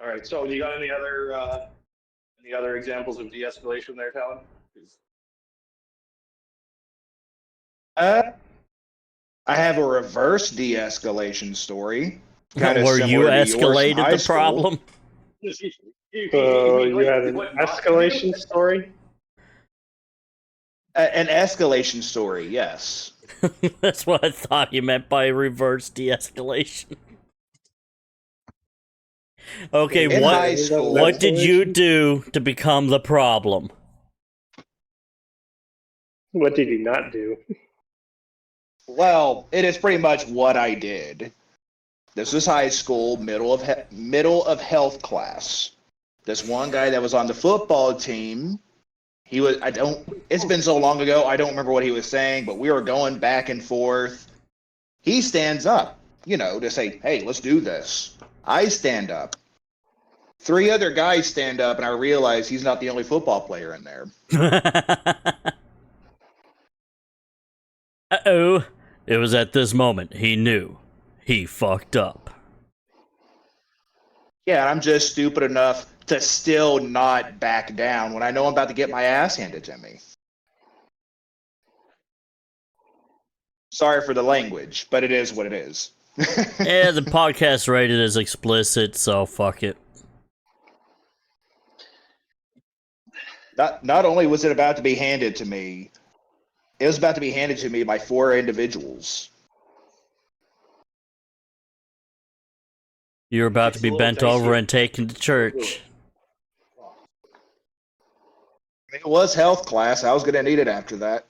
All right, so you got any other examples of de-escalation there, Talon? I have a reverse de-escalation story. Kinda Where you similar to yours from escalated high the school. problem? So you had an escalation story? An escalation story, yes. That's what I thought you meant by reverse de-escalation. Okay, In high what school- what did you do to become the problem? What did you not do? Well, it is pretty much what I did. This was high school, middle of health class. This one guy that was on the football team, it's been so long ago, I don't remember what he was saying, but we were going back and forth. He stands up, to say, hey, let's do this. I stand up. 3 other guys stand up, and I realize he's not the only football player in there. Uh-oh. It was at this moment he knew. He fucked up. Yeah, and I'm just stupid enough to still not back down when I know I'm about to get my ass handed to me. Sorry for the language, but it is what it is. Yeah, the podcast rated as explicit, so fuck it. Not only was it about to be handed to me, it was about to be handed to me by 4 individuals. You're about It's to be a little bent dicey. over and taken to church. It was health class. I was going to need it after that.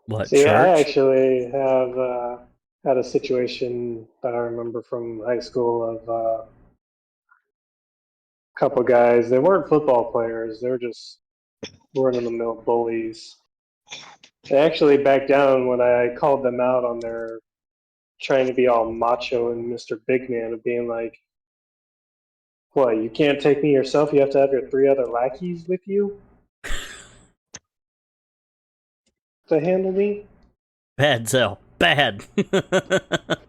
What, See, I church? actually have had a situation that I remember from high school of a couple guys. They weren't football players. They were just run-of-the-mill bullies. They actually backed down when I called them out on their trying to be all macho and Mr. Big Man of being like, what, you can't take me yourself? You have to have your 3 other lackeys with you to handle me? Bad Zell. Bad. That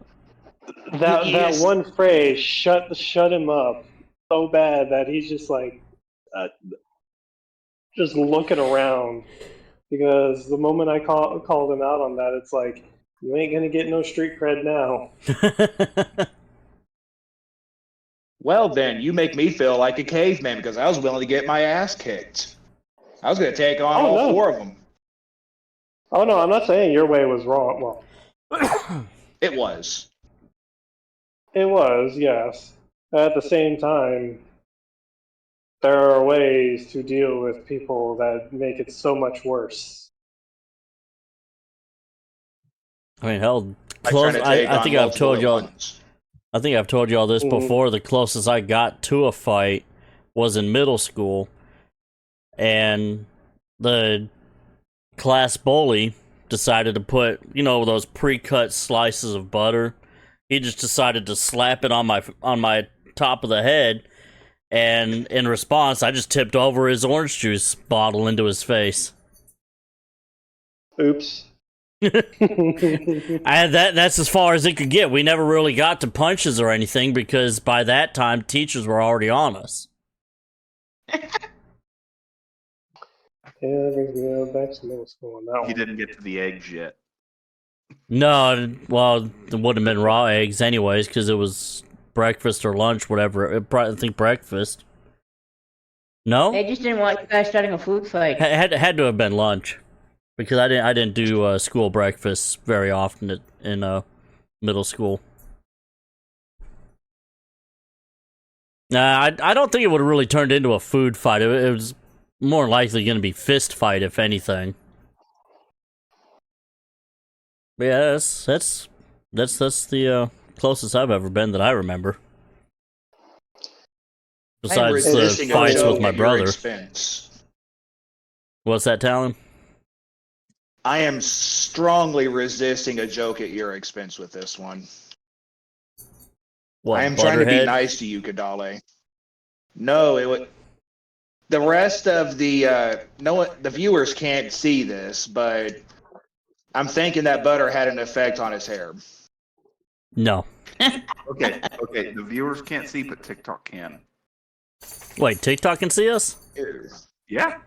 Yes. one phrase shut him up so bad that he's just like, just looking around. Because the moment I called him out on that, it's like, you ain't gonna get no street cred now. Well, then, you make me feel like a caveman because I was willing to get my ass kicked. I was going to take on all 4 of them. Oh, no, I'm not saying your way was wrong. Well, It was. it was, yes. At the same time, there are ways to deal with people that make it so much worse. I mean, hell, close. I think I've told y'all. I think I've told y'all this before. The closest I got to a fight was in middle school, and the class bully decided to put, those pre-cut slices of butter. He just decided to slap it on my top of the head, and in response, I just tipped over his orange juice bottle into his face. Oops. That's as far as it could get. We never really got to punches or anything because by that time teachers were already on us. Yeah, that brings me back to middle school on that one. He didn't get to the eggs yet. No, well, it wouldn't have been raw eggs anyways because it was breakfast or lunch, whatever. I think breakfast. No, They just didn't want you guys starting a food fight. had to have been lunch. Because I didn't do school breakfast very often in middle school. Nah, I don't think it would have really turned into a food fight. It was more likely going to be fist fight, if anything. But yeah, that's the closest I've ever been that I remember. Besides the fights with my brother. What's that, Talon? I am strongly resisting a joke at your expense with this one. What, I am trying to be Butterhead? nice to you, Kadale. No, it would. The rest of the the viewers can't see this, but I'm thinking that butter had an effect on his hair. No. Okay. The viewers can't see, but TikTok can. Wait, TikTok can see us? Yeah.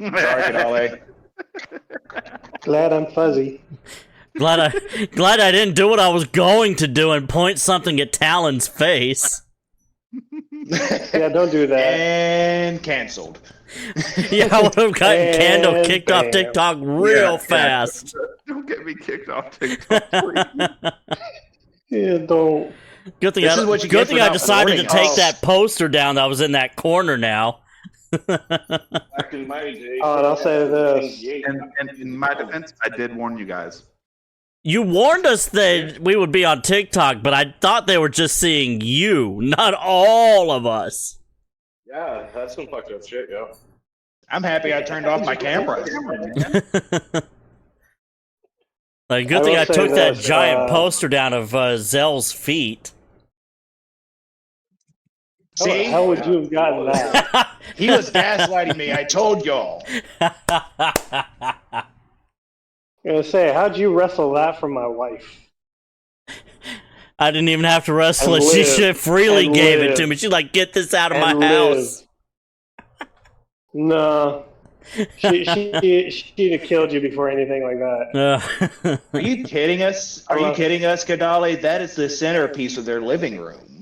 Sorry, Kadale. Glad I'm fuzzy. Glad I didn't do what I was going to do and point something at Talon's face. Yeah, don't do that. And canceled. Yeah, I would have gotten Kando kicked off bam. TikTok real fast. Don't get me kicked off TikTok, please. Yeah, don't. Good thing This is what you get for I not decided to warning take us. that poster down that was in that corner now. Back in my day. Oh, and I'll say this. And in my defense, I did warn you guys. You warned us that we would be on TikTok, but I thought they were just seeing you, not all of us. Yeah, that's some fucked up shit, yo. I'm happy I turned off my camera. Like, good I thing will I say took that this, giant poster down of Zell's feet. How the hell would you have gotten that? He was gaslighting me. I told y'all. I'm gonna say, how'd you wrestle that from my wife? I didn't even have to wrestle it. And She live. should freely And gave it live. to me. She's like, get this out of And my live. house. No. She'd have killed you before anything like that. Are you kidding us? Are you kidding us, Kadale? That is the centerpiece of their living room.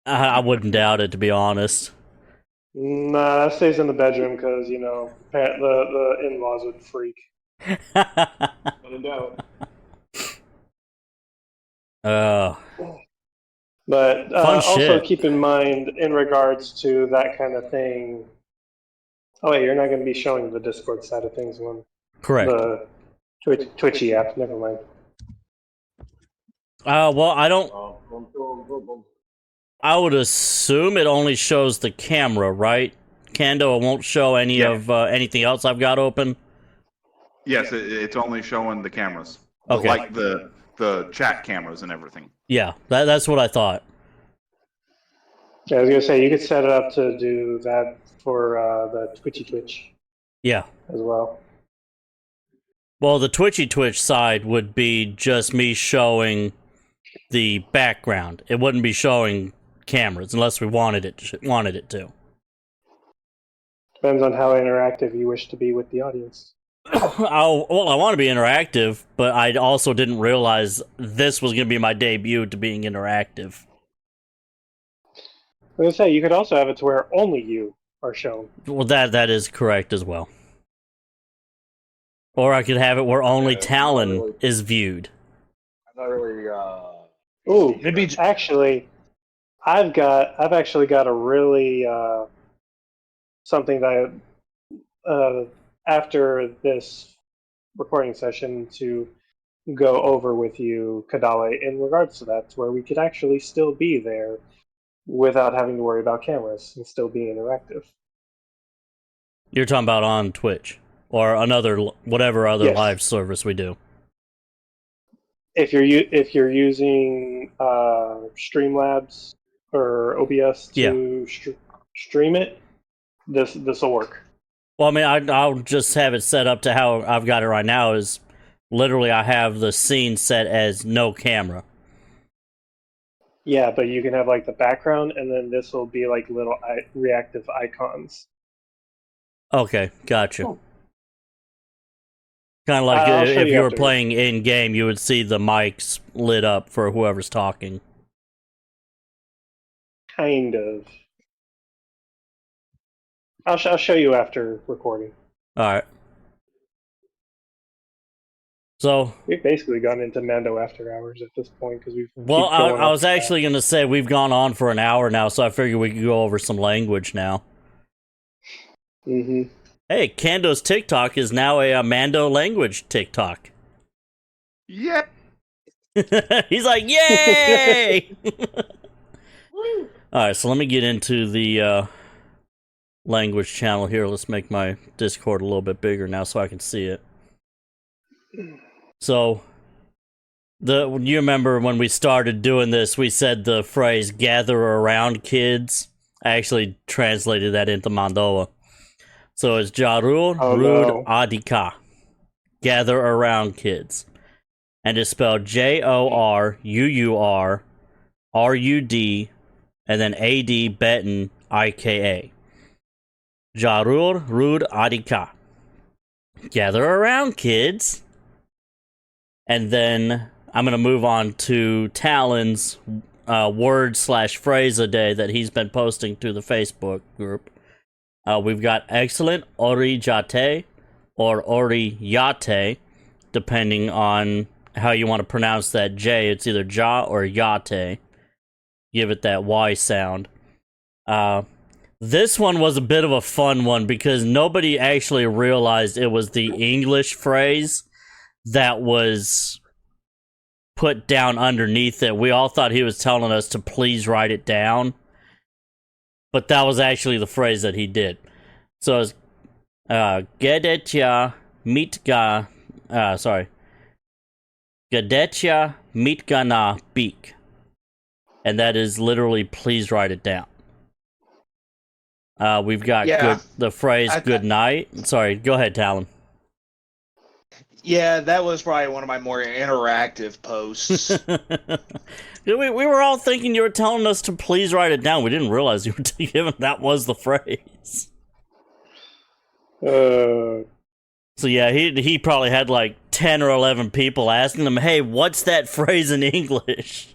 I wouldn't doubt it, to be honest. Nah, that stays in the bedroom because, the in-laws would freak. No doubt. But Fun also shit. keep in mind, in regards to that kind of thing. Oh wait, you're not going to be showing the Discord side of things one. Correct. The Twitchy app. Never mind. Well, I don't. Boom, boom, boom, boom. I would assume it only shows the camera, right? Kando, it won't show any of anything else I've got open. Yes, it's only showing the cameras. Okay. Like the chat cameras and everything. Yeah, that's what I thought. Yeah, I was going to say, you could set it up to do that for the Twitch Yeah. as well. Well, the Twitch side would be just me showing the background. It wouldn't be showing cameras unless we wanted it to. Depends on how interactive you wish to be with the audience. I want to be interactive, but I also didn't realize this was going to be my debut to being interactive. I was gonna say, you could also have it to where only you are shown. Well, that is correct as well. Or I could have it where only Talon is viewed. I'm not really. Ooh, Maybe actually, I've actually got a really something that after this recording session to go over with you, Kadale, in regards to that, where we could actually still be there without having to worry about cameras and still be interactive. You're talking about on Twitch or another whatever other Yes. live service we do. If you're using Streamlabs or OBS to stream it, this will work. Well, I mean, I'll just have it set up to how I've got it right now. Is literally I have the scene set as no camera. Yeah, but you can have like the background, and then this will be like little reactive icons. Okay, gotcha. Oh. Kind of like I'll show if you you were after. playing in game, you would see the mics lit up for whoever's talking. Kind of. I'll show you after recording. All right. So, We've basically gone into Mando After Hours at this point because we've. well, keep going I off was the path. actually going to say we've gone on for an hour now, so I figured we could go over some language now. Mm-hmm. Hey, Kando's TikTok is now a Mando language TikTok. Yep. He's like, yay! Alright, so let me get into the language channel here. Let's make my Discord a little bit bigger now so I can see it. So, you remember when we started doing this, we said the phrase, gather around kids. I actually translated that into Mandoa. So it's Jarur Rud Adika. Gather around kids. And it's spelled JORUUR RUD and then AD Betten IKA. Jarur Rud Adika. Gather around, kids. And then I'm going to move on to Talon's word/phrase a day that he's been posting to the Facebook group. We've got excellent orijate or oriyate, depending on how you want to pronounce that J. It's either ja or yate. Give it that Y sound. This one was a bit of a fun one because nobody actually realized it was the English phrase that was put down underneath it. We all thought he was telling us to please write it down. But that was actually the phrase that he did. So it's Gedetya mitga Gedetya mitgana beak. And that is literally please write it down. We've got the phrase good night. Sorry, go ahead, Talon. Yeah, that was probably one of my more interactive posts. we were all thinking you were telling us to please write it down. We didn't realize you were giving that was the phrase. So yeah, he probably had like 10 or 11 people asking him, "Hey, what's that phrase in English?"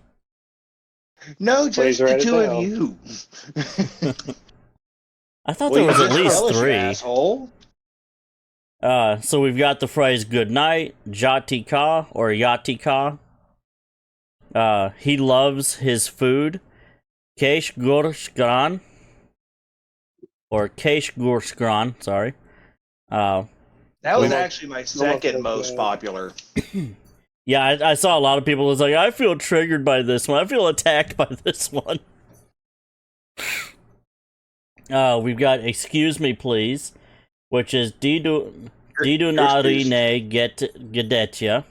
No, just the two of you. I thought there was at least you 3. asshole. So we've got the phrase good night, Jatika or Yatika. He loves his food. Kesh Gorskran. Or Kesh Gorskran, sorry. That was actually my second most popular. Yeah, I saw a lot of people was like, I feel triggered by this one. I feel attacked by this one. We've got excuse me please, which is Didunarine Gedetya.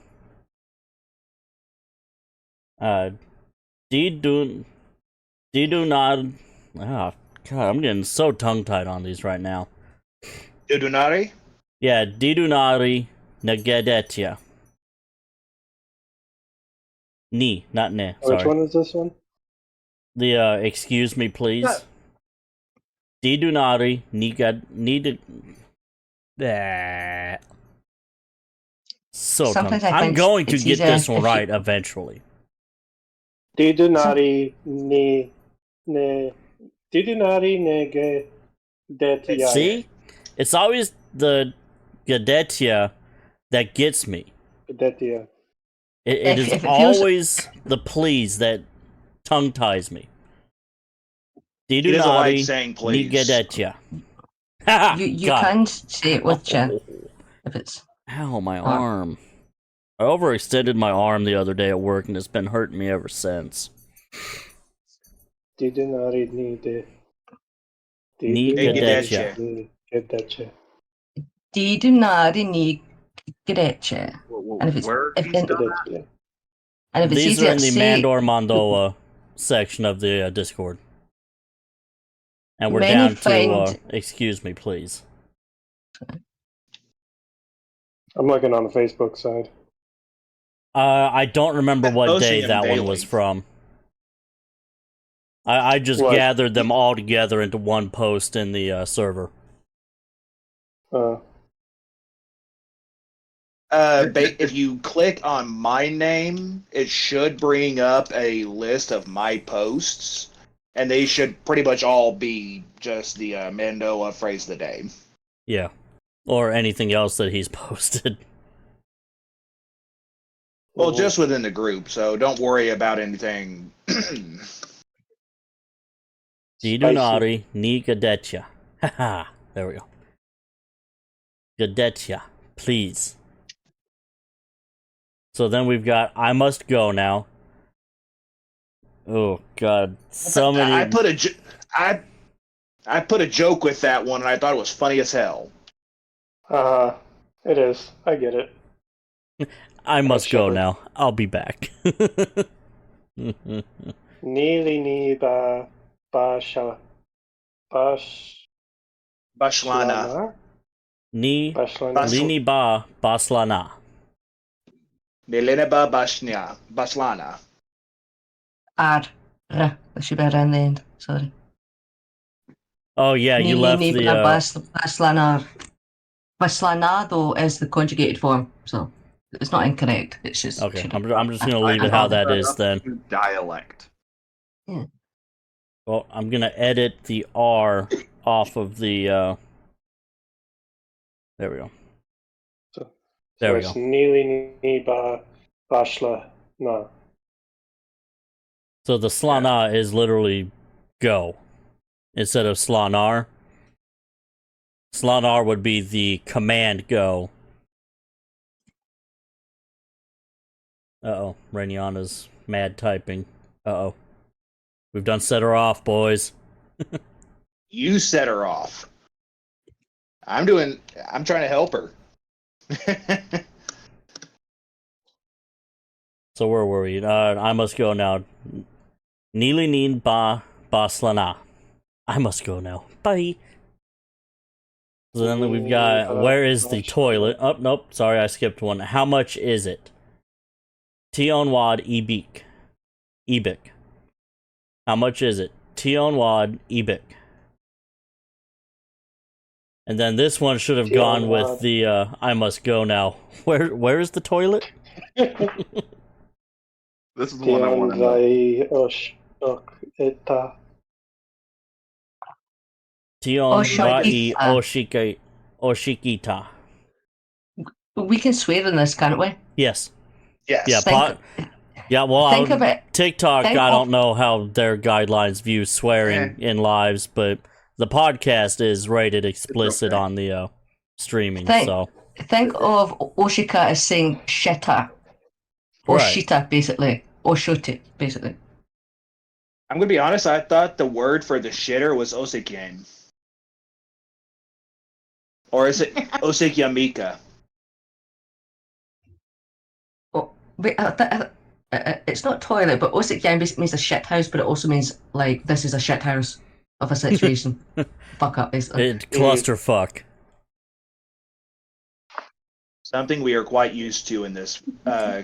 Didunar. Oh, God, I'm getting so tongue-tied on these right now. Didunari? Yeah, Didunari Negedetya. Ni, not ne. Sorry. Which one is this one? Excuse me, please. Didunari needed. So Sometimes I I'm think going to it's get easier this if one you- right eventually. Didunari ne Didunari nege detia. See? It's always the Gadetia that gets me. Detia. It If is it feels- always the please that tongue ties me. He doesn't like Didunari saying please. Nigadetia. you Got can say it with chin if it's. Ow, my Arm. arm. I overextended my arm the other day at work and it's been hurting me ever since. Didunari nide. Nigadetia. Nigadetia. Didunari ni greche. And if it's Where if, he's and, done Detia. and if it's These easier are in to the say, Mandor Mondola section of the Discord. And we're Many down to, find- excuse me, please. I'm looking on the Facebook side. I don't remember what Posting day them that one daily. was from. I just What? gathered them all together into one post in the server. If you click on my name, it should bring up a list of my posts, and they should pretty much all be just the Mandola phrase of the day. Yeah. Or anything else that he's posted. Well, just within the group, so don't worry about anything. Didunari ni Gadetia. Haha. There we go. Gadetia. Please. So then we've got I must go now. Oh god. So many I put a joke with that one, and I thought it was funny as hell. It is. I get it. I must go Shepard. now. I'll be back. Neely ni ba basha bash Bashlana. Ni Bashlana. lini ba baslana. Neleneba Bashlana. R. There should be a R in the end. Sorry. Oh yeah, you left the Baslanar. Baslana, though, is the conjugated form, so it's not incorrect. It's just. Okay, I'm just gonna leave it how that is then. dialect. Well, I'm gonna edit the R off of the there we go. There we It's go. Neely ni ba bashla na. So the slana is literally go instead of slanar. Slanar would be the command go. Uh-oh, Rainiana's mad typing. Uh-oh. We've done set her off, boys. You set her off. I'm trying to help her. So where were we? I must go now. Nili nin ba slana. I must go now. Bye. So then we've got, where is the toilet? Oh, nope, sorry, I skipped one. How much is it? Tionwad Ebik. Ebik. How much is it? Tionwad Ebik. And then this one should have gone with the, I must go now. Where is the toilet? This is the one I want to know. Tionwai Oshikita. We can swear in this, can't we? Yes. Yes. Yeah, well, Think of it. TikTok, Think I of- don't know how their guidelines view swearing in lives, but the podcast is rated explicit okay. on the streaming, Think- so. Think of Oshika as saying shitter. Or Right. shita, basically. Or shote, basically. I'm gonna be honest. I thought the word for the shitter was osekyen, or is it osekyamika? Oh, wait, it's not toilet, but osikyan basically means a shit house, but it also means, like, this is a shit house of a situation. Fuck up, basically. Clusterfuck. Something we are quite used to in this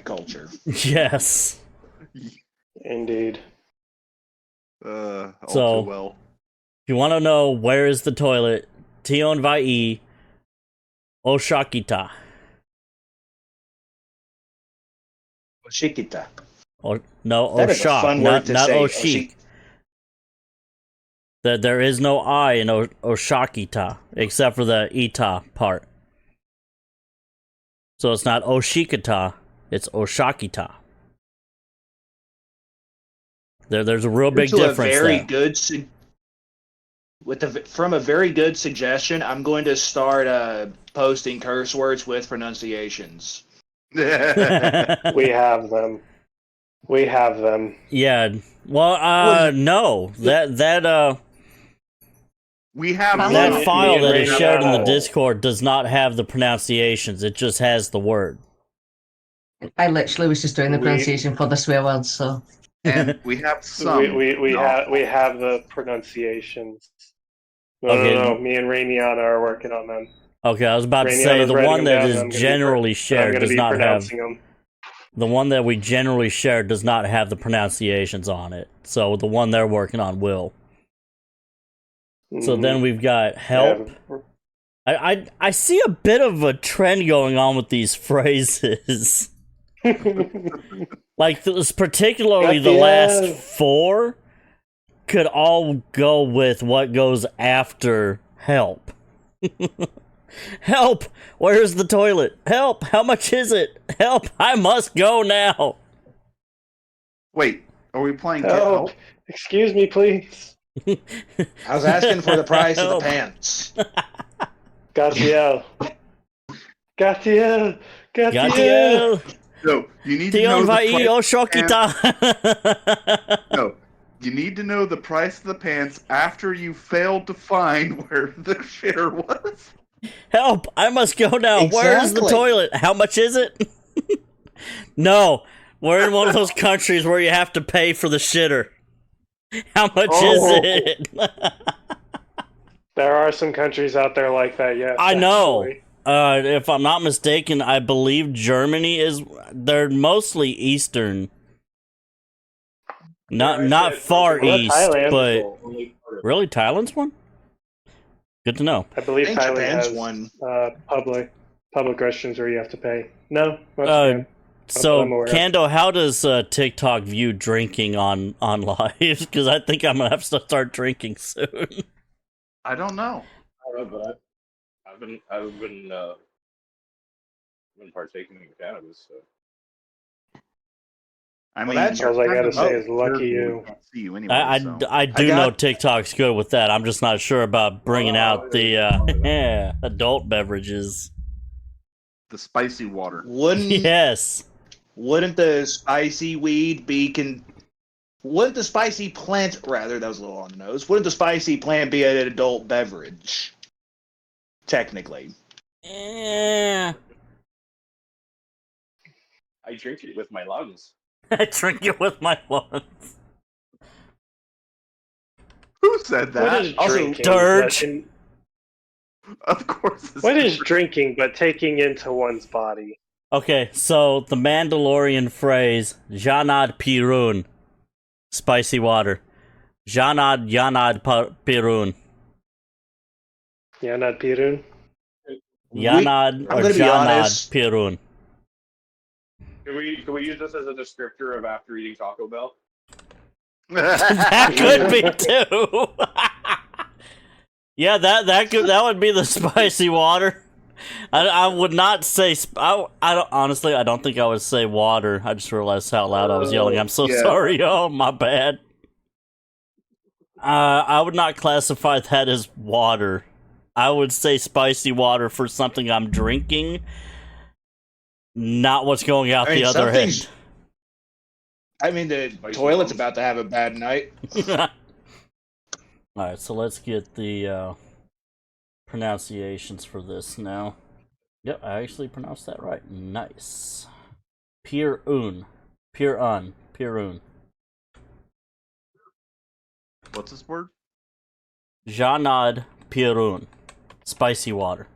culture. Yes. Indeed. All So- too well. If you want to know where is the toilet, Tion vai Oshakita. Oshikita. No, That is a Oshak, fun not word to not say. Oshik. There is no I in Oshakita, except for the ita part. So it's not Oshikita, it's Oshakita. There's a real big To a difference very there. good from a very good suggestion, I'm going to start posting curse words with pronunciations. We have them. We have them. Yeah. Well, no. We have That Me- file me that and is Rainy shared in the have- Discord does not have the pronunciations. It just has the word. I literally was just doing the We- pronunciation for the swear words, so. and we have some. we not have the pronunciations. No, Okay. no, no. Me and Rainiana are working on them. Okay, I was about to Rainiana's say the writing one them that down, is and I'm gonna be generally I'm shared going to does be not have pronouncing them. the one that we generally share does not have the pronunciations on it. So the one they're working on will. So then we've got help. I see a bit of a trend going on with these phrases. Like particularly the last Yeah. 4 could all go with what goes after help. Help! Where's the toilet? Help! How much is it? Help! I must go now. Wait, are we playing Get Help! Help? Excuse me, please. I was asking for the price of the Help. pants. Gatiel. Gatiel. Gatiel. Gatiel! No, you need to know Tion the vai price. Oshokita! No, you need to know the price of the pants after you failed to find where the shitter was. Help! I must go now. Where's the Exactly. toilet? How much is it? No, we're in one of those countries where you have to pay for the shitter. How much Oh. is it? There are some countries out there like that, yes. I know. actually. If I'm not mistaken, I believe Germany is. They're mostly Eastern, not Far Well, East, Thailand. but really Thailand's one. Good to know. I believe I think Thailand Japan's has one. public restrooms where you have to pay. No, not Uh, Japan. So, I'm aware of. Kando, how does TikTok view drinking on live? Because I think I'm gonna have to start drinking soon. I don't know. I don't know, but I've been partaking in cannabis. So. I Well, mean, that's all I gotta you're say is kind of lucky you. we can't see you anyway, I so. do I know got- TikTok's good with that. I'm just not sure about bringing out the adult beverages. The spicy water. Yes. Wouldn't the spicy weed wouldn't the spicy plant, rather, that was a little on the nose, wouldn't the spicy plant be an adult beverage? Technically. Yeah. I drink it with my lungs. I drink it with my lungs. Who said What that? is Also, drinking? Dirge. But in- Of course. It's what is Dirge. drinking but taking into one's body? Okay, so the Mandalorian phrase Janad Pirun. Spicy water. Janad Pirun. Yanad Pirun? Yanad I'm or gonna be Janad honest. Pirun. Can we use this as a descriptor of after eating Taco Bell? That could be too. Yeah, that would be the spicy water. I would not say. I don't honestly. I don't think I would say water. I just realized how loud I was yelling. I'm so Yeah. sorry. Oh, my bad. I would not classify that as water. I would say spicy water for something I'm drinking, not what's going out I mean, the other end. something's- I mean, the toilet's about to have a bad night. Alright, so let's get the pronunciations for this now. Yep, I actually pronounced that right. Nice. Pirun. Pirun. Pirun. What's this word? Janad Pirun. Spicy water.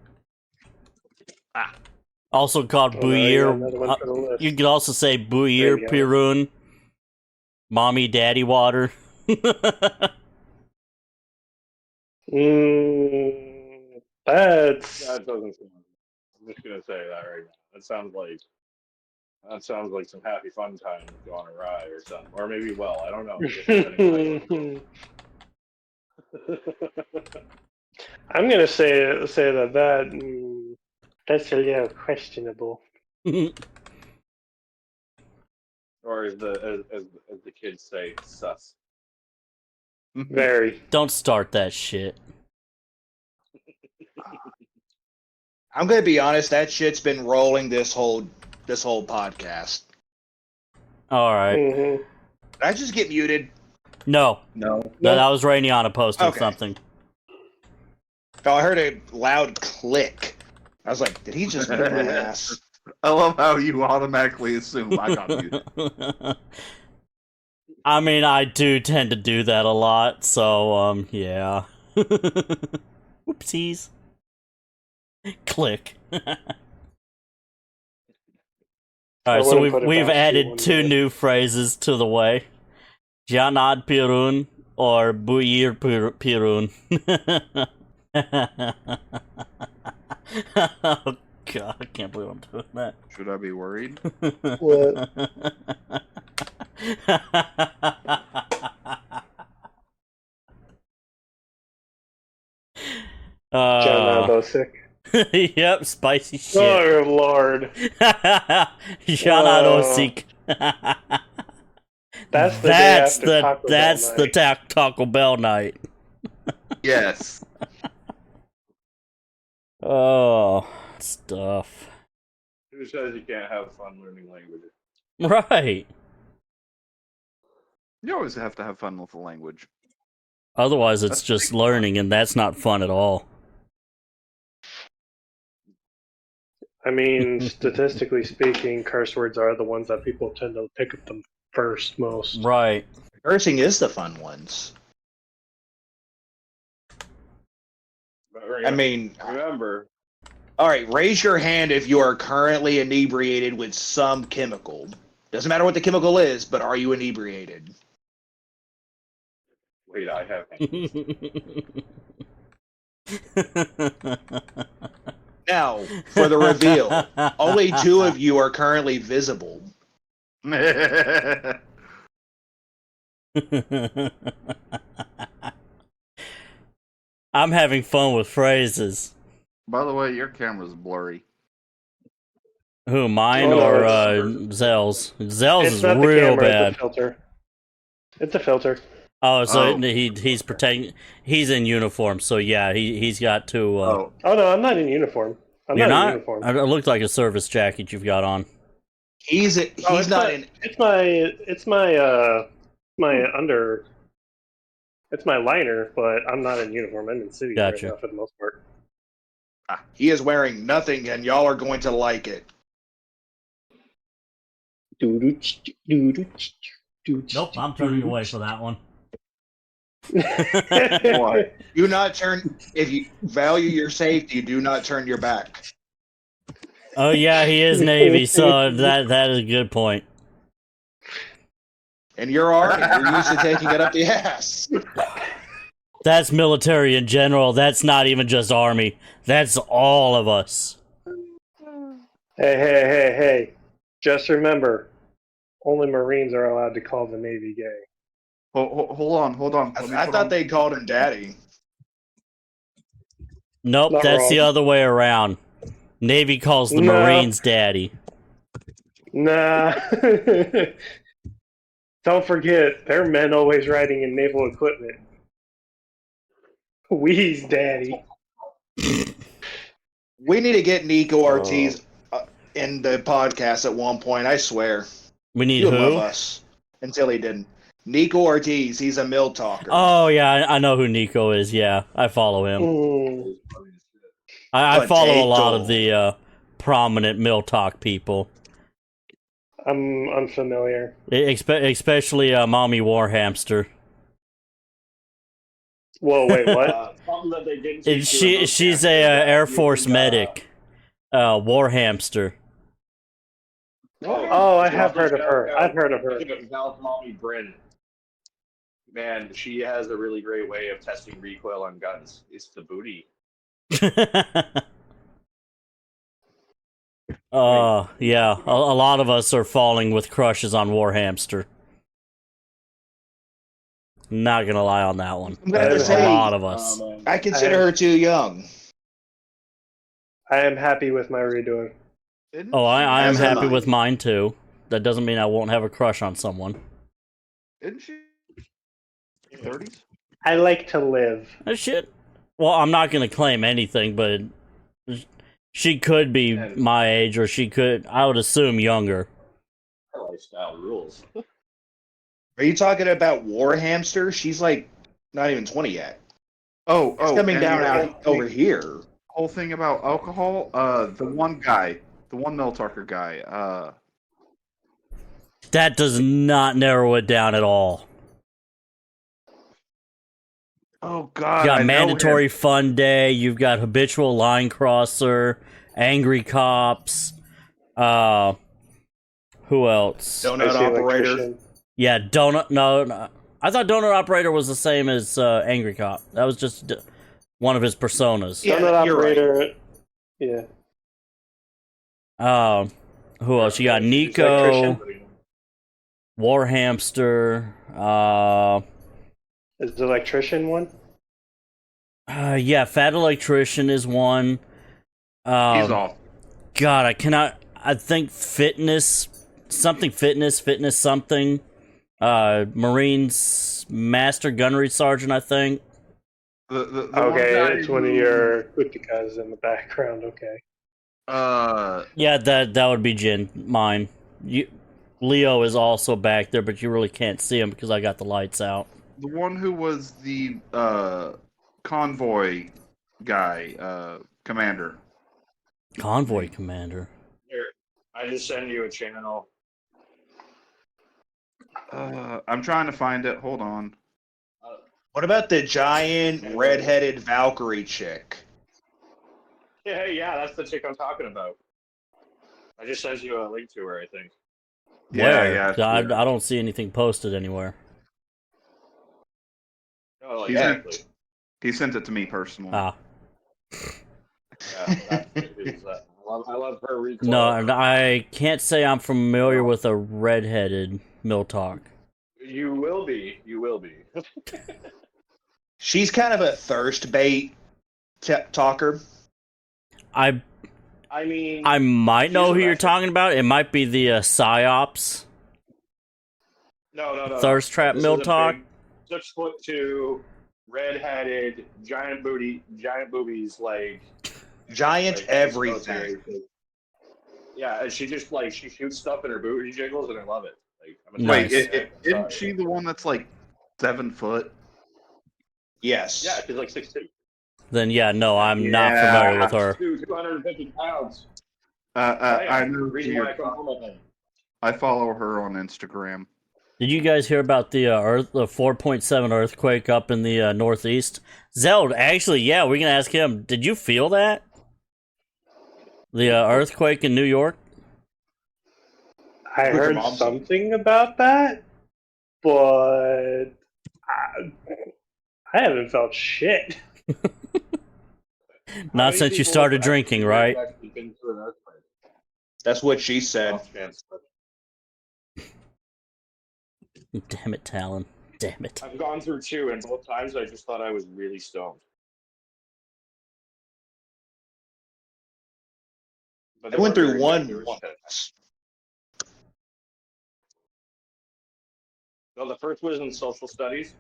Also called Oh, there you go, Bouillir. another one for the list. You could also say There Bouillir you go. Pirun. Mommy Daddy water. That's That doesn't sound. I'm just gonna say that right now. That sounds like some happy fun times gone awry or something, or maybe I don't know. Just depending on I'm gonna say that's a little questionable. or as the kids say, sus. Very. Don't start that shit. I'm gonna be honest. That shit's been rolling this whole podcast. Alright. Mm-hmm. Did I just get muted? No. No. That was Rainiana posting Okay. something. Oh, I heard a loud click. I was like, did he just mute my ass? I love how you automatically assume I got muted. I mean, I do tend to do that a lot, so, yeah. Whoopsies. Click. Alright, so we've added 2 new phrases to the way. Janad Pirun or Buyir Pirun. Oh god, I can't believe I'm doing that. Should I be worried? What? John Bosick. Yep, spicy shit. Oh Lord. Janad Osik. That's the day after Taco Bell night. Taco Bell night. Yes. Oh, stuff. Who says you can't have fun learning languages? Right. You always have to have fun with the language. Otherwise, it's just learning, and that's not fun at all. I mean, statistically speaking, curse words are the ones that people tend to pick up them first most. Right. Cursing is the fun ones. I mean, remember. All right, raise your hand if you are currently inebriated with some chemical. Doesn't matter what the chemical is, but are you inebriated? Wait, I have. Now, for the reveal, only 2 of you are currently visible. I'm having fun with phrases. By the way, your camera's blurry. Who, mine or Zell's? Zell's is not the real camera, bad. It's a filter. It's a filter. Oh, so he's protecting. He's in uniform, so yeah, he's got to. Oh no, I'm not in uniform. You're not? in uniform. It looked like a service jacket you've got on. He's not in. It's my liner, but I'm not in uniform. I'm in city right now for the most part. He is wearing nothing, and y'all are going to like it. Nope, I'm turning away for that one. Do not turn. If you value your safety, do not turn your back. Oh yeah, he is Navy, so that is a good point. And you're Army. You're used to taking it up the ass. That's military in general. That's not even just Army. That's all of us. Hey. Just remember, only Marines are allowed to call the Navy gay. Hold on. I thought they called him daddy. Nope, Not that's wrong. the other way around. Navy calls the Marines daddy. Nah. Don't forget, they're men always riding in naval equipment. We's daddy. We need to get Nico Ortiz in the podcast at one point. I swear. We need He would who? love us until he didn't. Nico Ortiz. He's a mill talker. Oh yeah, I know who Nico is. Yeah, I follow him. I follow a lot of the prominent mill talk people. I'm unfamiliar. Especially Mommy Warhamster. Whoa, wait, what? She's a Air Force medic. Warhamster. Oh, I have heard of her. I've heard of her. Val's mommy, Bryn. Man, she has a really great way of testing recoil on guns. It's the booty. Yeah, a lot of us are falling with crushes on Warhamster. Not gonna lie on that one. I'm gonna There's say, a lot of us. I consider her too young. I am happy with my redoing. Oh, I am As am happy I. with mine too. That doesn't mean I won't have a crush on someone. Isn't she 30s? I like to live. Oh, shit. Well, I'm not gonna claim anything, but she could be my age, or she could, I would assume, younger. Her lifestyle rules. Are you talking about Warhamster? She's like not even 20 yet. Oh, It's coming and down the out over here. whole thing about alcohol. The one Miltarker guy. That does not narrow it down at all. Oh God! You got I know mandatory him. fun day. You've got habitual line crosser, angry cops. Who else? Donut operator. Yeah, donut. No, I thought donut operator was the same as angry cop. That was just one of his personas. Yeah, Donut you're right. operator. Yeah. Who else? You got Nico, Warhamster. Is the electrician one? Yeah, fat electrician is one. He's off. God, I cannot. I think fitness something. Marines master gunnery sergeant, I think. The Okay, one guy it's one of your Utkas in the background. Okay. Yeah, that would be mine. Leo is also back there, but you really can't see him because I got the lights out. the one who was the convoy guy, commander. Convoy commander. Here, I just send you a channel. I'm trying to find it. Hold on. What about the giant redheaded Valkyrie chick? Yeah, that's the chick I'm talking about. I just sent you a link to her, I think. Where? Yeah. I don't see anything posted anywhere. Oh, He's exactly. He sent it to me personally. Ah. Yeah, I love her recoil. No, I can't say I'm familiar with a redheaded Miltalk. You will be. You will be. She's kind of a thirst bait talker. I mean, I might know who she's a you're veteran. talking about. It might be the PsyOps No. thirst trap This is a Miltalk. big 6'2", red-headed, giant boobies, like Giant everything. Yeah, and she just she shoots stuff in her booty jiggles, and I love it. Like, I'm a Nice. Wait, isn't she the one that's like 7 foot? Yes. Yeah, she's like 6'2". Then yeah, no, I'm not Yeah. familiar with her. 250 pounds. I know. Reason why I come home with him. I follow her on Instagram. Did you guys hear about the 4.7 earthquake up in the northeast? Zeld, actually, yeah, we're gonna ask him. Did you feel that? The earthquake in New York? I With your heard mom? something about that, but I haven't felt shit. How Not many since you people started have drinking, actually right? been through an earthquake? That's what she said. Off chance, but Damn it, Talon. Damn it. I've gone through 2, and both times I just thought I was really stoned. But I went through they one were once. No, the first was in social studies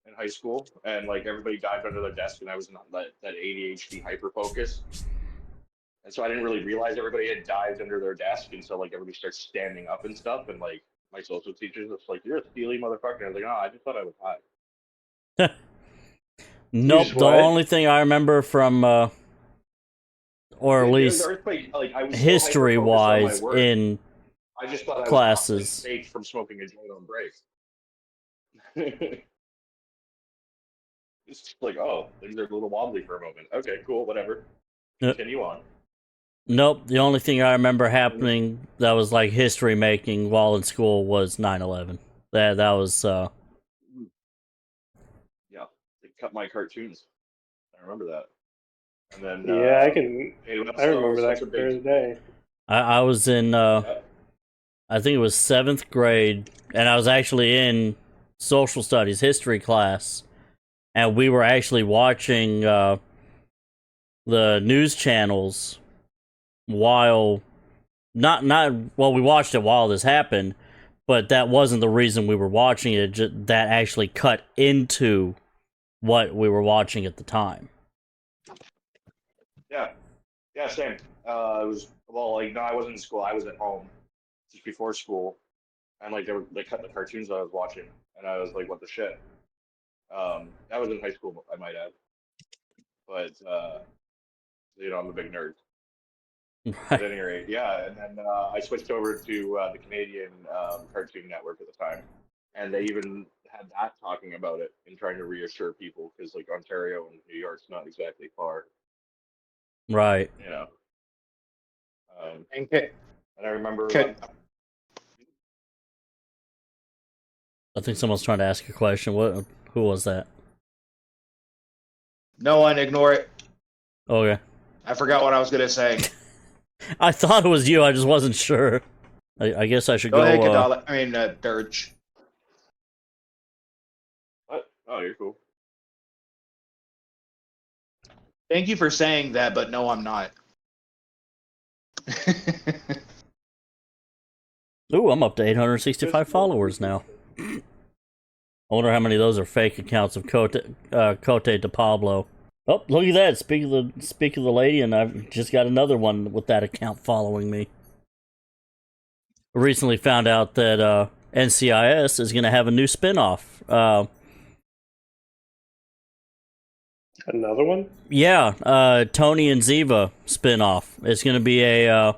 in high school, and everybody dived under their desk, and I was in that ADHD hyper focus, and so I didn't really realize everybody had dived under their desk until everybody starts standing up and stuff, and my social teachers was like, "You're a steely motherfucker." And I was like, "No, I just thought I was high." Nope, Just the what? only thing I remember from, or at The least earthquake, I was so history-wise hyper-focused on my work, in I just thought I classes. was faked from smoking a joint on break. It's just oh, things are a little wobbly for a moment. Okay, cool, whatever. Yep. Continue on. Nope, the only thing I remember happening that was history making while in school was 9/11. That was cut my cartoons. I remember that. And then Yeah, I can. hey, that's I remember that such a clear as big. day. I was in, Yeah. I think it was 7th grade, and I was actually in social studies history class, and we were actually watching the news channels while not well, we watched it while this happened, but that wasn't the reason we were watching it. That actually cut into what we were watching at the time. Yeah, yeah, same. It was well, like no, I wasn't in school. I was at home just before school, and like they cut the cartoons I was watching, and I was like, what the shit. That was in high school, I might add, but I'm a big nerd. At any rate, yeah, and then I switched over to the Canadian Cartoon Network at the time, and they even had that talking about it and trying to reassure people because like Ontario and New York's not exactly far, Right. you know. And And I remember I think someone's trying to ask a question. Who was that? no one ignore it. Okay. I forgot what I was gonna say. I thought it was you. I just wasn't sure. I guess I should Go go. ahead, Kadala. Dirge. what? Oh, you're cool. Thank you for saying that, but no, I'm not. Ooh, I'm up to 865 followers now. I wonder how many of those are fake accounts of Cote de Pablo. Oh, look at that! Speak of the lady, and I've just got another one with that account following me. I recently found out that NCIS is going to have a new spin-off. Another one? Yeah, Tony and Ziva spin-off. It's going to be a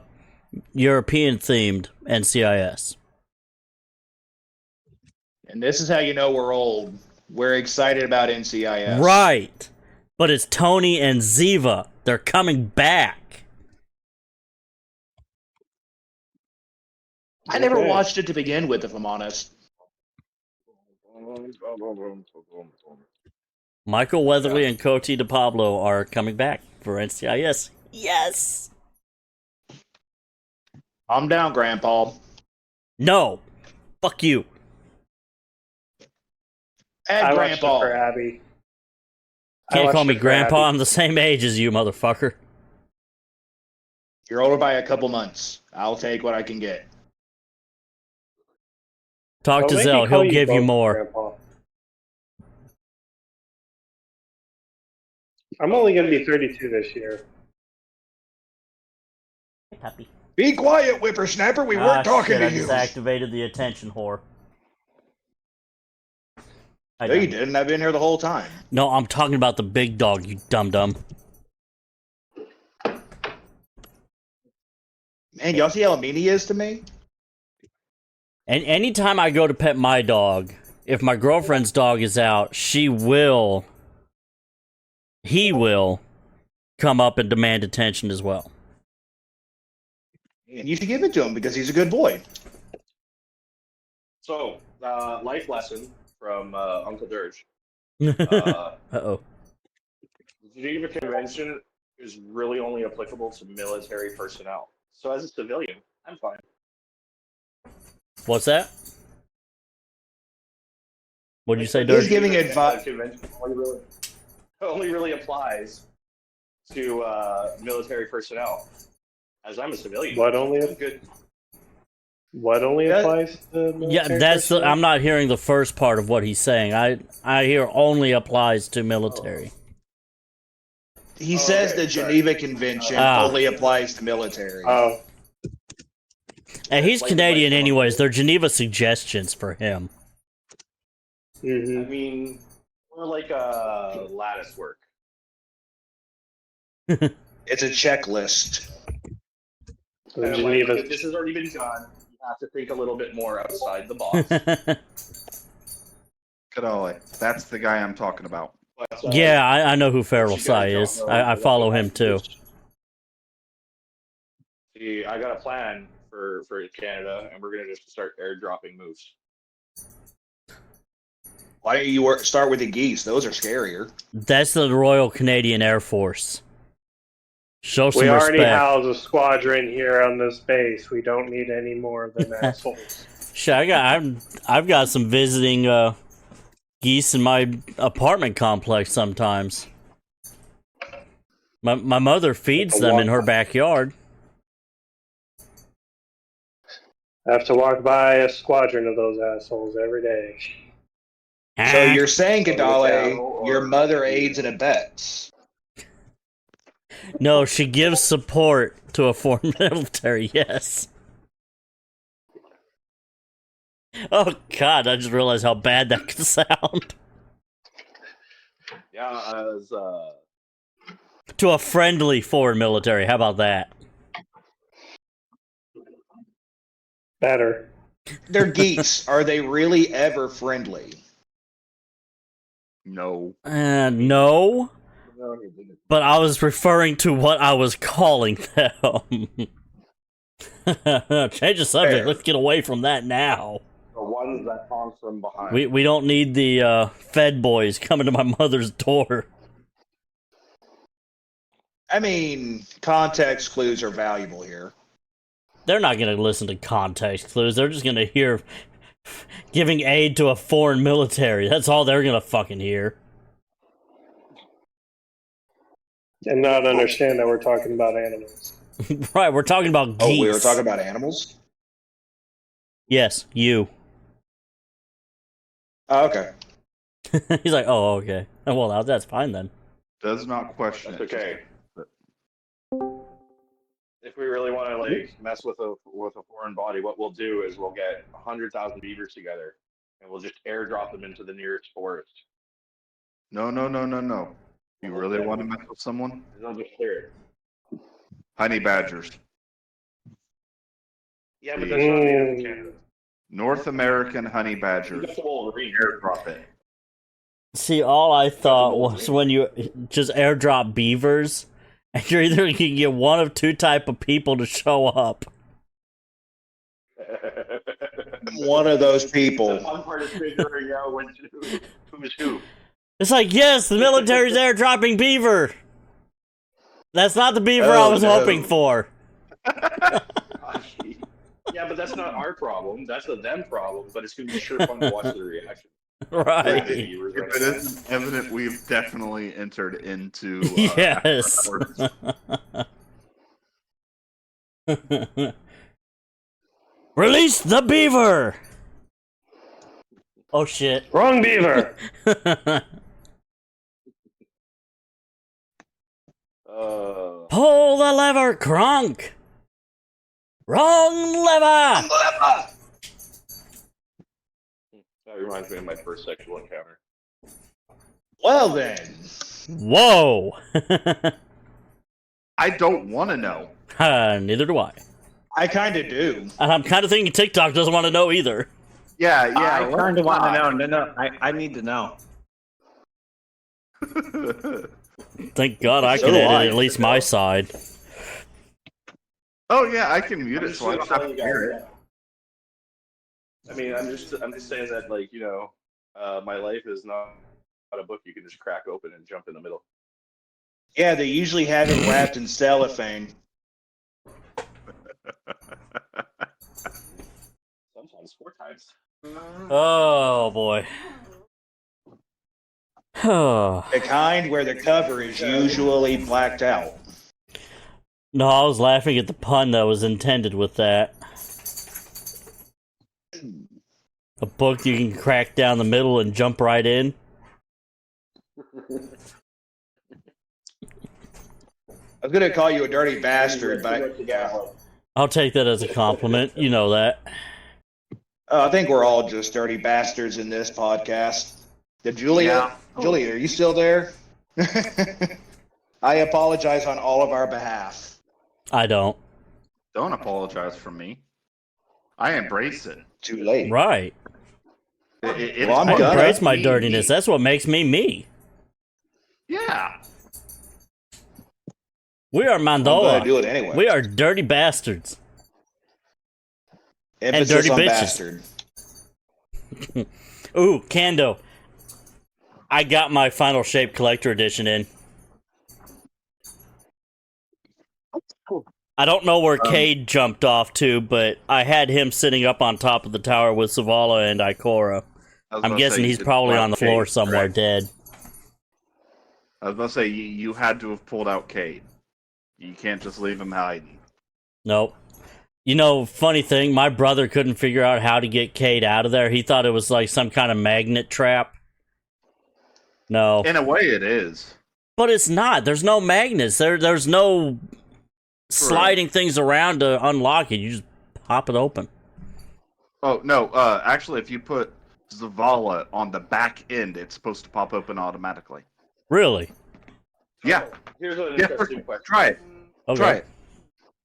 European-themed NCIS. And this is how you know we're old. We're excited about NCIS. Right. But it's Tony and Ziva. They're coming back. I never Okay. watched it to begin with, if I'm honest. Michael Weatherly and Cote de Pablo are coming back for NCIS. Yes! I'm down, Grandpa. No! Fuck you. And I watched it Grandpa. for Abby. Can't call me for Grandpa. Abby. I'm the same age as you, motherfucker. You're older by a couple months. I'll take what I can get. Talk Don't to make me Zell. call He'll give you both more. Grandpa. I'm only going to be 32 this year. Happy. Be quiet, whippersnapper. We weren't talking shit, to I you. just activated the attention whore. No, you didn't. I've been here the whole time. No, I'm talking about the big dog, you dum-dum. Man, y'all see how mean he is to me? And anytime I go to pet my dog, if my girlfriend's dog is out, he will come up and demand attention as well. And you should give it to him because he's a good boy. So, life lesson from Uncle Dirge. Uh-oh. The Geneva Convention is really only applicable to military personnel. So, as a civilian, I'm fine. What's that? What'd you say, He's Dirge? giving advice. Convention only really applies to military personnel. As I'm a civilian, What only? I'm good. What only applies to military Yeah, that's the. personnel? I'm not hearing the first part of what he's saying. I hear only applies to military. He says okay, the sorry. Geneva Convention Ah. only applies to military. Oh, And he's Like- Canadian like- anyways. They're Geneva suggestions for him. I mean, we're like lattice work. It's a checklist. the And Geneva. like, if this has already been done, you have to think a little bit more outside the box. Kadali. That's the guy I'm talking about. But, Yeah, I know who Feral you guys Sai don't is. know, I that's follow what him too. See, I got a plan for Canada, and we're gonna just start airdropping moves. Why don't you start with the geese? Those are scarier. That's the Royal Canadian Air Force. Show some We already respect. house a squadron here on this base. We don't need any more of them assholes. Shit, I've got some visiting geese in my apartment complex sometimes. My mother feeds them in her backyard. I have to walk by a squadron of those assholes every day. So you're saying, Gadale, your mother aids and abets. No, she gives support to a foreign military, yes. Oh god, I just realized how bad that could sound. Yeah, as To a friendly foreign military, how about that? Better. They're geese. Are they really ever friendly? No. No. But I was referring to what I was calling them. Change the subject. Fair. Let's get away from that now. the ones that come from behind. We don't need the Fed boys coming to my mother's door. I mean, context clues are valuable here. They're not going to listen to context clues. They're just going to hear giving aid to a foreign military. That's all they're going to fucking hear. And not understand that we're talking about animals. Right, we're talking about geese. Oh, we were talking about animals? Yes, you. Oh, okay. He's like, oh, okay. Well, that's fine then. Does not question That's it. okay. If we really want to like mess with a foreign body, what we'll do is we'll get 100,000 beavers together, and we'll just airdrop them into the nearest forest. No. You really want to mess with someone? They'll just clear it. Honey badgers. Yeah, but that's not native to Canada. North American honey badgers. That's the Wolverine. Airdrop it. See, all I thought was when you just airdrop beavers, and you're either going to get one of two type of people to show up. One of those people. The fun part is figuring out who's who. It's like, yes, the military's airdropping beaver. That's not the beaver I Oh, was no. hoping for. Yeah, but that's not our problem. That's a them problem. But it's gonna be sure fun to watch their reaction. Right. If it isn't evident, we've definitely entered into. Yes. Release the beaver! Oh shit. Wrong beaver! Pull the lever, Kronk! Wrong lever! That reminds me of my first sexual encounter. Well then. Whoa! I don't want to know. Neither do I. I kind of do. And I'm kind of thinking TikTok doesn't want to know either. Yeah. I kind of want to know. No, I need to know. Thank God I So can do edit I. at least my side. Oh yeah, I can mute I'm it just so I don't have to telling you hear guys it. that. I mean, I'm just saying that, like, you know, my life is not a book you can just crack open and jump in the middle. Yeah, they usually have it wrapped in cellophane. Sometimes 4 times. Oh boy. No, The kind where the cover is usually blacked out. I was laughing at the pun that was intended with that. A book you can crack down the middle and jump right in. I was gonna call you a dirty bastard, but yeah. I'll take that as a compliment. You know that. I think we're all just dirty bastards in this podcast. Julia, Julia, are you still there? I apologize on all of our behalf. I don't. Don't apologize for me. I embrace it. Too late. Right. It's Well, I'm what gonna Embrace makes my me dirtiness. me. That's what makes me me. Yeah. We are I'm gonna Mandola. do it anyway. We are dirty bastards. Emphasis dirty on bitches. bastard. Ooh, Kando. I got my Final Shape Collector Edition in. I don't know where Cade jumped off to, but I had him sitting up on top of the tower with Zavala and Ikora. I'm guessing he's probably on the floor somewhere, correct. dead. I was about to say, you had to have pulled out Cade. You can't just leave him hiding. Nope. You know, funny thing, my brother couldn't figure out how to get Cade out of there. He thought it was like some kind of magnet trap. No. In a way, it is. But it's not. There's no magnets. There's no sliding things around to unlock it. You just pop it open. Oh, no. Actually, if you put Zavala on the back end, it's supposed to pop open automatically. Really? Yeah. Here's an interesting question. Try it. Okay. Try it.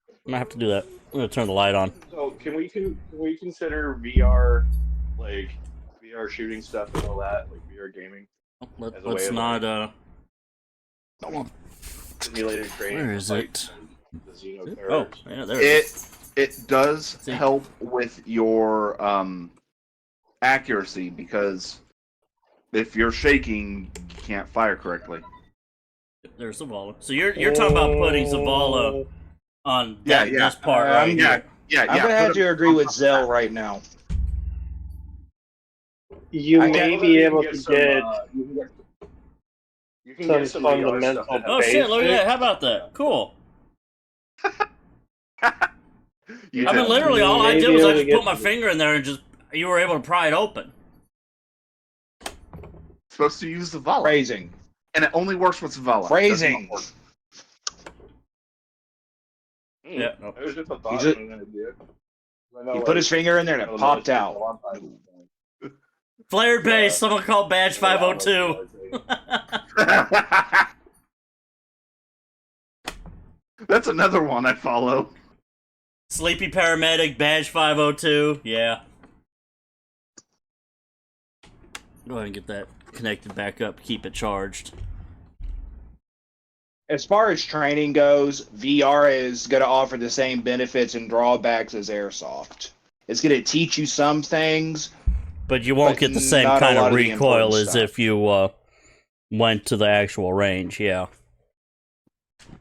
I'm gonna have to do that. I'm gonna turn the light on. So can we consider VR, like VR shooting stuff and all that, like VR gaming? Let's not Simulated training. Where is it? The Xeno Oh, yeah, there it is. It does help with your accuracy, because if you're shaking, you can't fire correctly. There's Zavala. So you're talking about putting Zavala on this part, right? I'm gonna have to agree with Zell right now. You may be able to get you can some get some fundamental. Oh shit! Look at that. How about that? Cool. I mean, literally, all I did was I just put my finger in there and you were able to pry it open. Supposed to use Zavala. Phrasing. And it only works with Zavala. Phrasing. Yeah. It was just a thought. He put his finger in there and it popped out. Flared base. Someone called Badge 502. That's another one I follow. Sleepy paramedic. Badge 502. Yeah. Go ahead and get that connected back up. Keep it charged. As far as training goes, VR is going to offer the same benefits and drawbacks as Airsoft. It's going to teach you some things, but you won't get the same kind of recoil as if you went to the actual range. Yeah.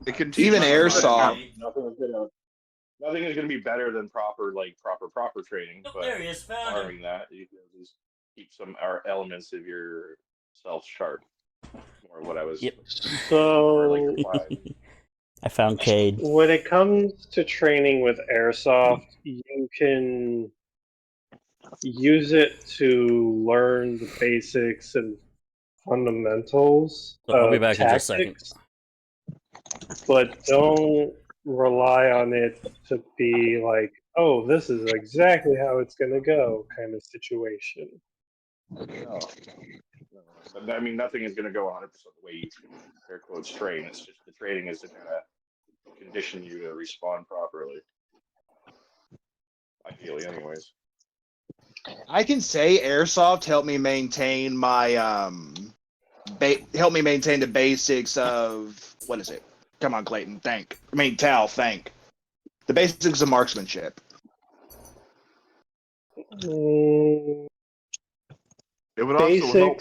It can even Airsoft. Nothing is going to be better than proper training. Oh, but there he is. Found him. barring that, you can just keep some elements of yourself sharp. More what I was. Yep. So I found Cade. When it comes to training with Airsoft, you can use it to learn the basics and fundamentals. So I'll be back tactics, in just a second. But don't rely on it to be like, oh, this is exactly how it's going to go kind of situation. No. I mean, nothing is going to go 100% the way you air quotes train. It's just the training is going to condition you to respond properly. Ideally, anyways. I can say Airsoft helped me maintain my help me maintain the basics of what is it? Come on, Clayton. Tal. Think. The basics of marksmanship. It would also help.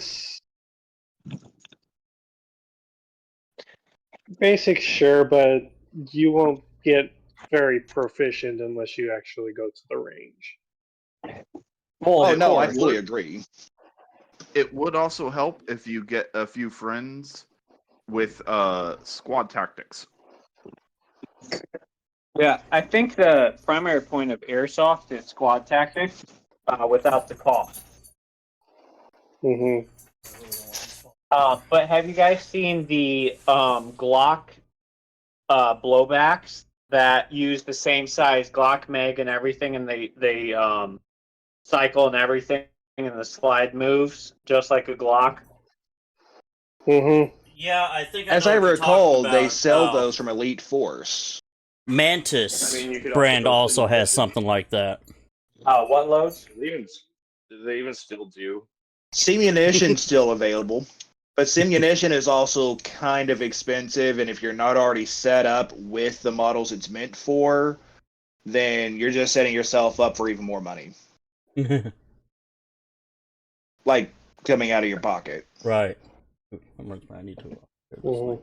Basics, sure, but you won't get very proficient unless you actually go to the range. Oh no, I fully agree. It would also help if you get a few friends with squad tactics. Yeah, I think the primary point of Airsoft is squad tactics without the cost. Mm-hmm. But have you guys seen the Glock blowbacks that use the same size Glock mag and everything, and they cycle and everything, and the slide moves just like a Glock? Mm-hmm. Yeah, I think. As I recall, they sell those from Elite Force. Mantis brand also has something like that. What loads? Do they even still do? Simunition's still available, but Simunition is also kind of expensive, and if you're not already set up with the models it's meant for, then you're just setting yourself up for even more money. Like, coming out of your pocket. Right. I need to. Mhm.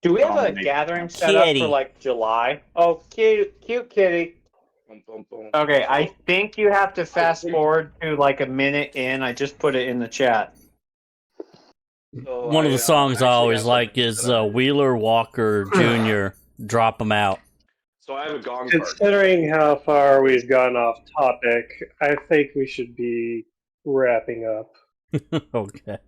Do we have a Dominate. gathering set up Kitty. for like July? Oh, cute kitty. Bum, bum, bum. Okay, I think you have to fast forward to like a minute in. I just put it in the chat. So One of the songs I actually always have like something is that I- Wheeler Walker Jr. Drop 'em out. So I have a gong card. Considering how far we've gone off topic, I think we should be wrapping up. Okay.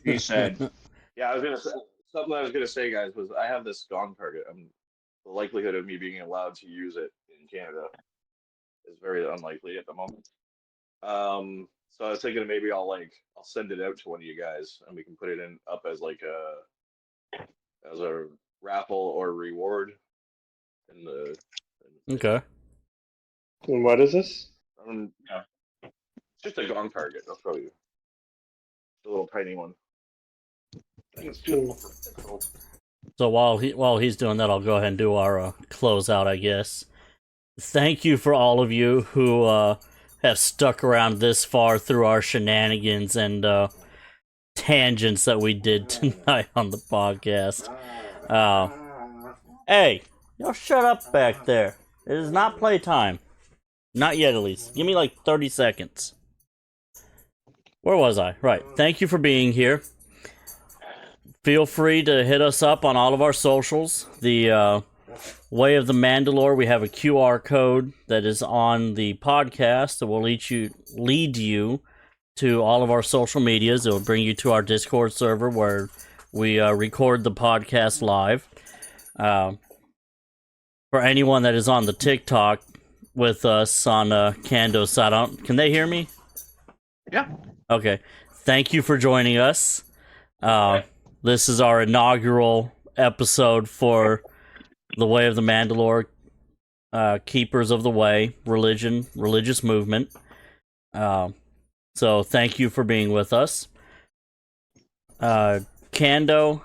He said, Yeah, I was gonna say something. I was gonna say, guys, was I have this gong target. The likelihood of me being allowed to use it in Canada is very unlikely at the moment. So I was thinking maybe I'll send it out to one of you guys, and we can put it in up as like a raffle or reward in the. Okay. And what is this? Yeah, it's just a gong target. I'll show you. It's a little tiny one. I think it's too. So while he's doing that, I'll go ahead and do our closeout, I guess. Thank you for all of you who have stuck around this far through our shenanigans and tangents that we did tonight on the podcast. Hey, y'all shut up back there. It is not playtime. Not yet, at least. Give me like 30 seconds. Where was I? Right. Thank you for being here. Feel free to hit us up on all of our socials. The Way of the Mandalore, we have a QR code that is on the podcast that will lead you to all of our social medias. It will bring you to our Discord server where we record the podcast live. For anyone that is on the TikTok with us on Kando's side, can they hear me? Yeah. Okay. Thank you for joining us. This is our inaugural episode for the Way of the Mandalore, Keepers of the Way, religious movement. So thank you for being with us. Kando,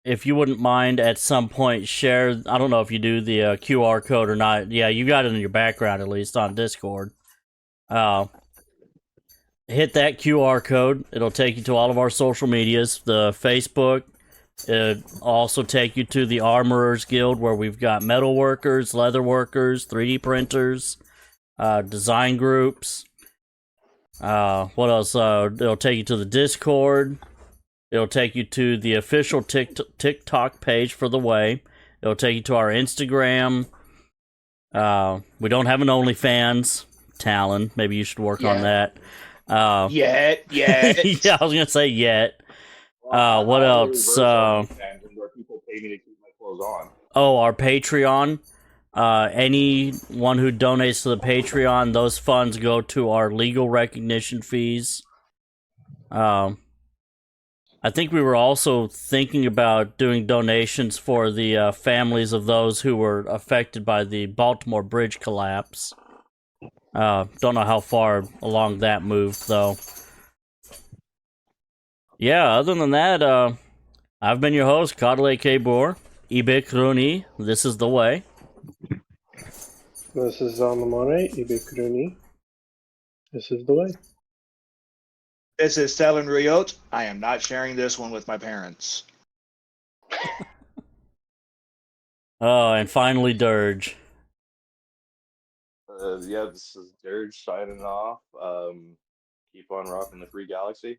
if you wouldn't mind at some point share, I don't know if you do the QR code or not. Yeah, you got it in your background at least on Discord. Hit that QR code. It'll take you to all of our social medias, the Facebook. It'll also take you to the Armorers Guild where we've got metal workers, leather workers, 3D printers, design groups. What else? It'll take you to the Discord. It'll take you to the official TikTok page for The Way. It'll take you to our Instagram. We don't have an OnlyFans. Talon, maybe you should work on that. yet. Yeah, I was gonna say yet. What else? Where people pay me to keep my clothes on. Oh, our Patreon. Anyone who donates to the Patreon, those funds go to our legal recognition fees. I think we were also thinking about doing donations for the families of those who were affected by the Baltimore Bridge collapse. Don't know how far along that moved, though. Yeah, other than that, I've been your host, Kadale K. Boer. Ibe Kruni, this is The Way. This is Zanamore, Ibikuruni. This is the way. This is Stellan Riot. I am not sharing this one with my parents. Oh, and finally, Dirge. Yeah, this is Dirge signing off. Keep on rocking the free galaxy.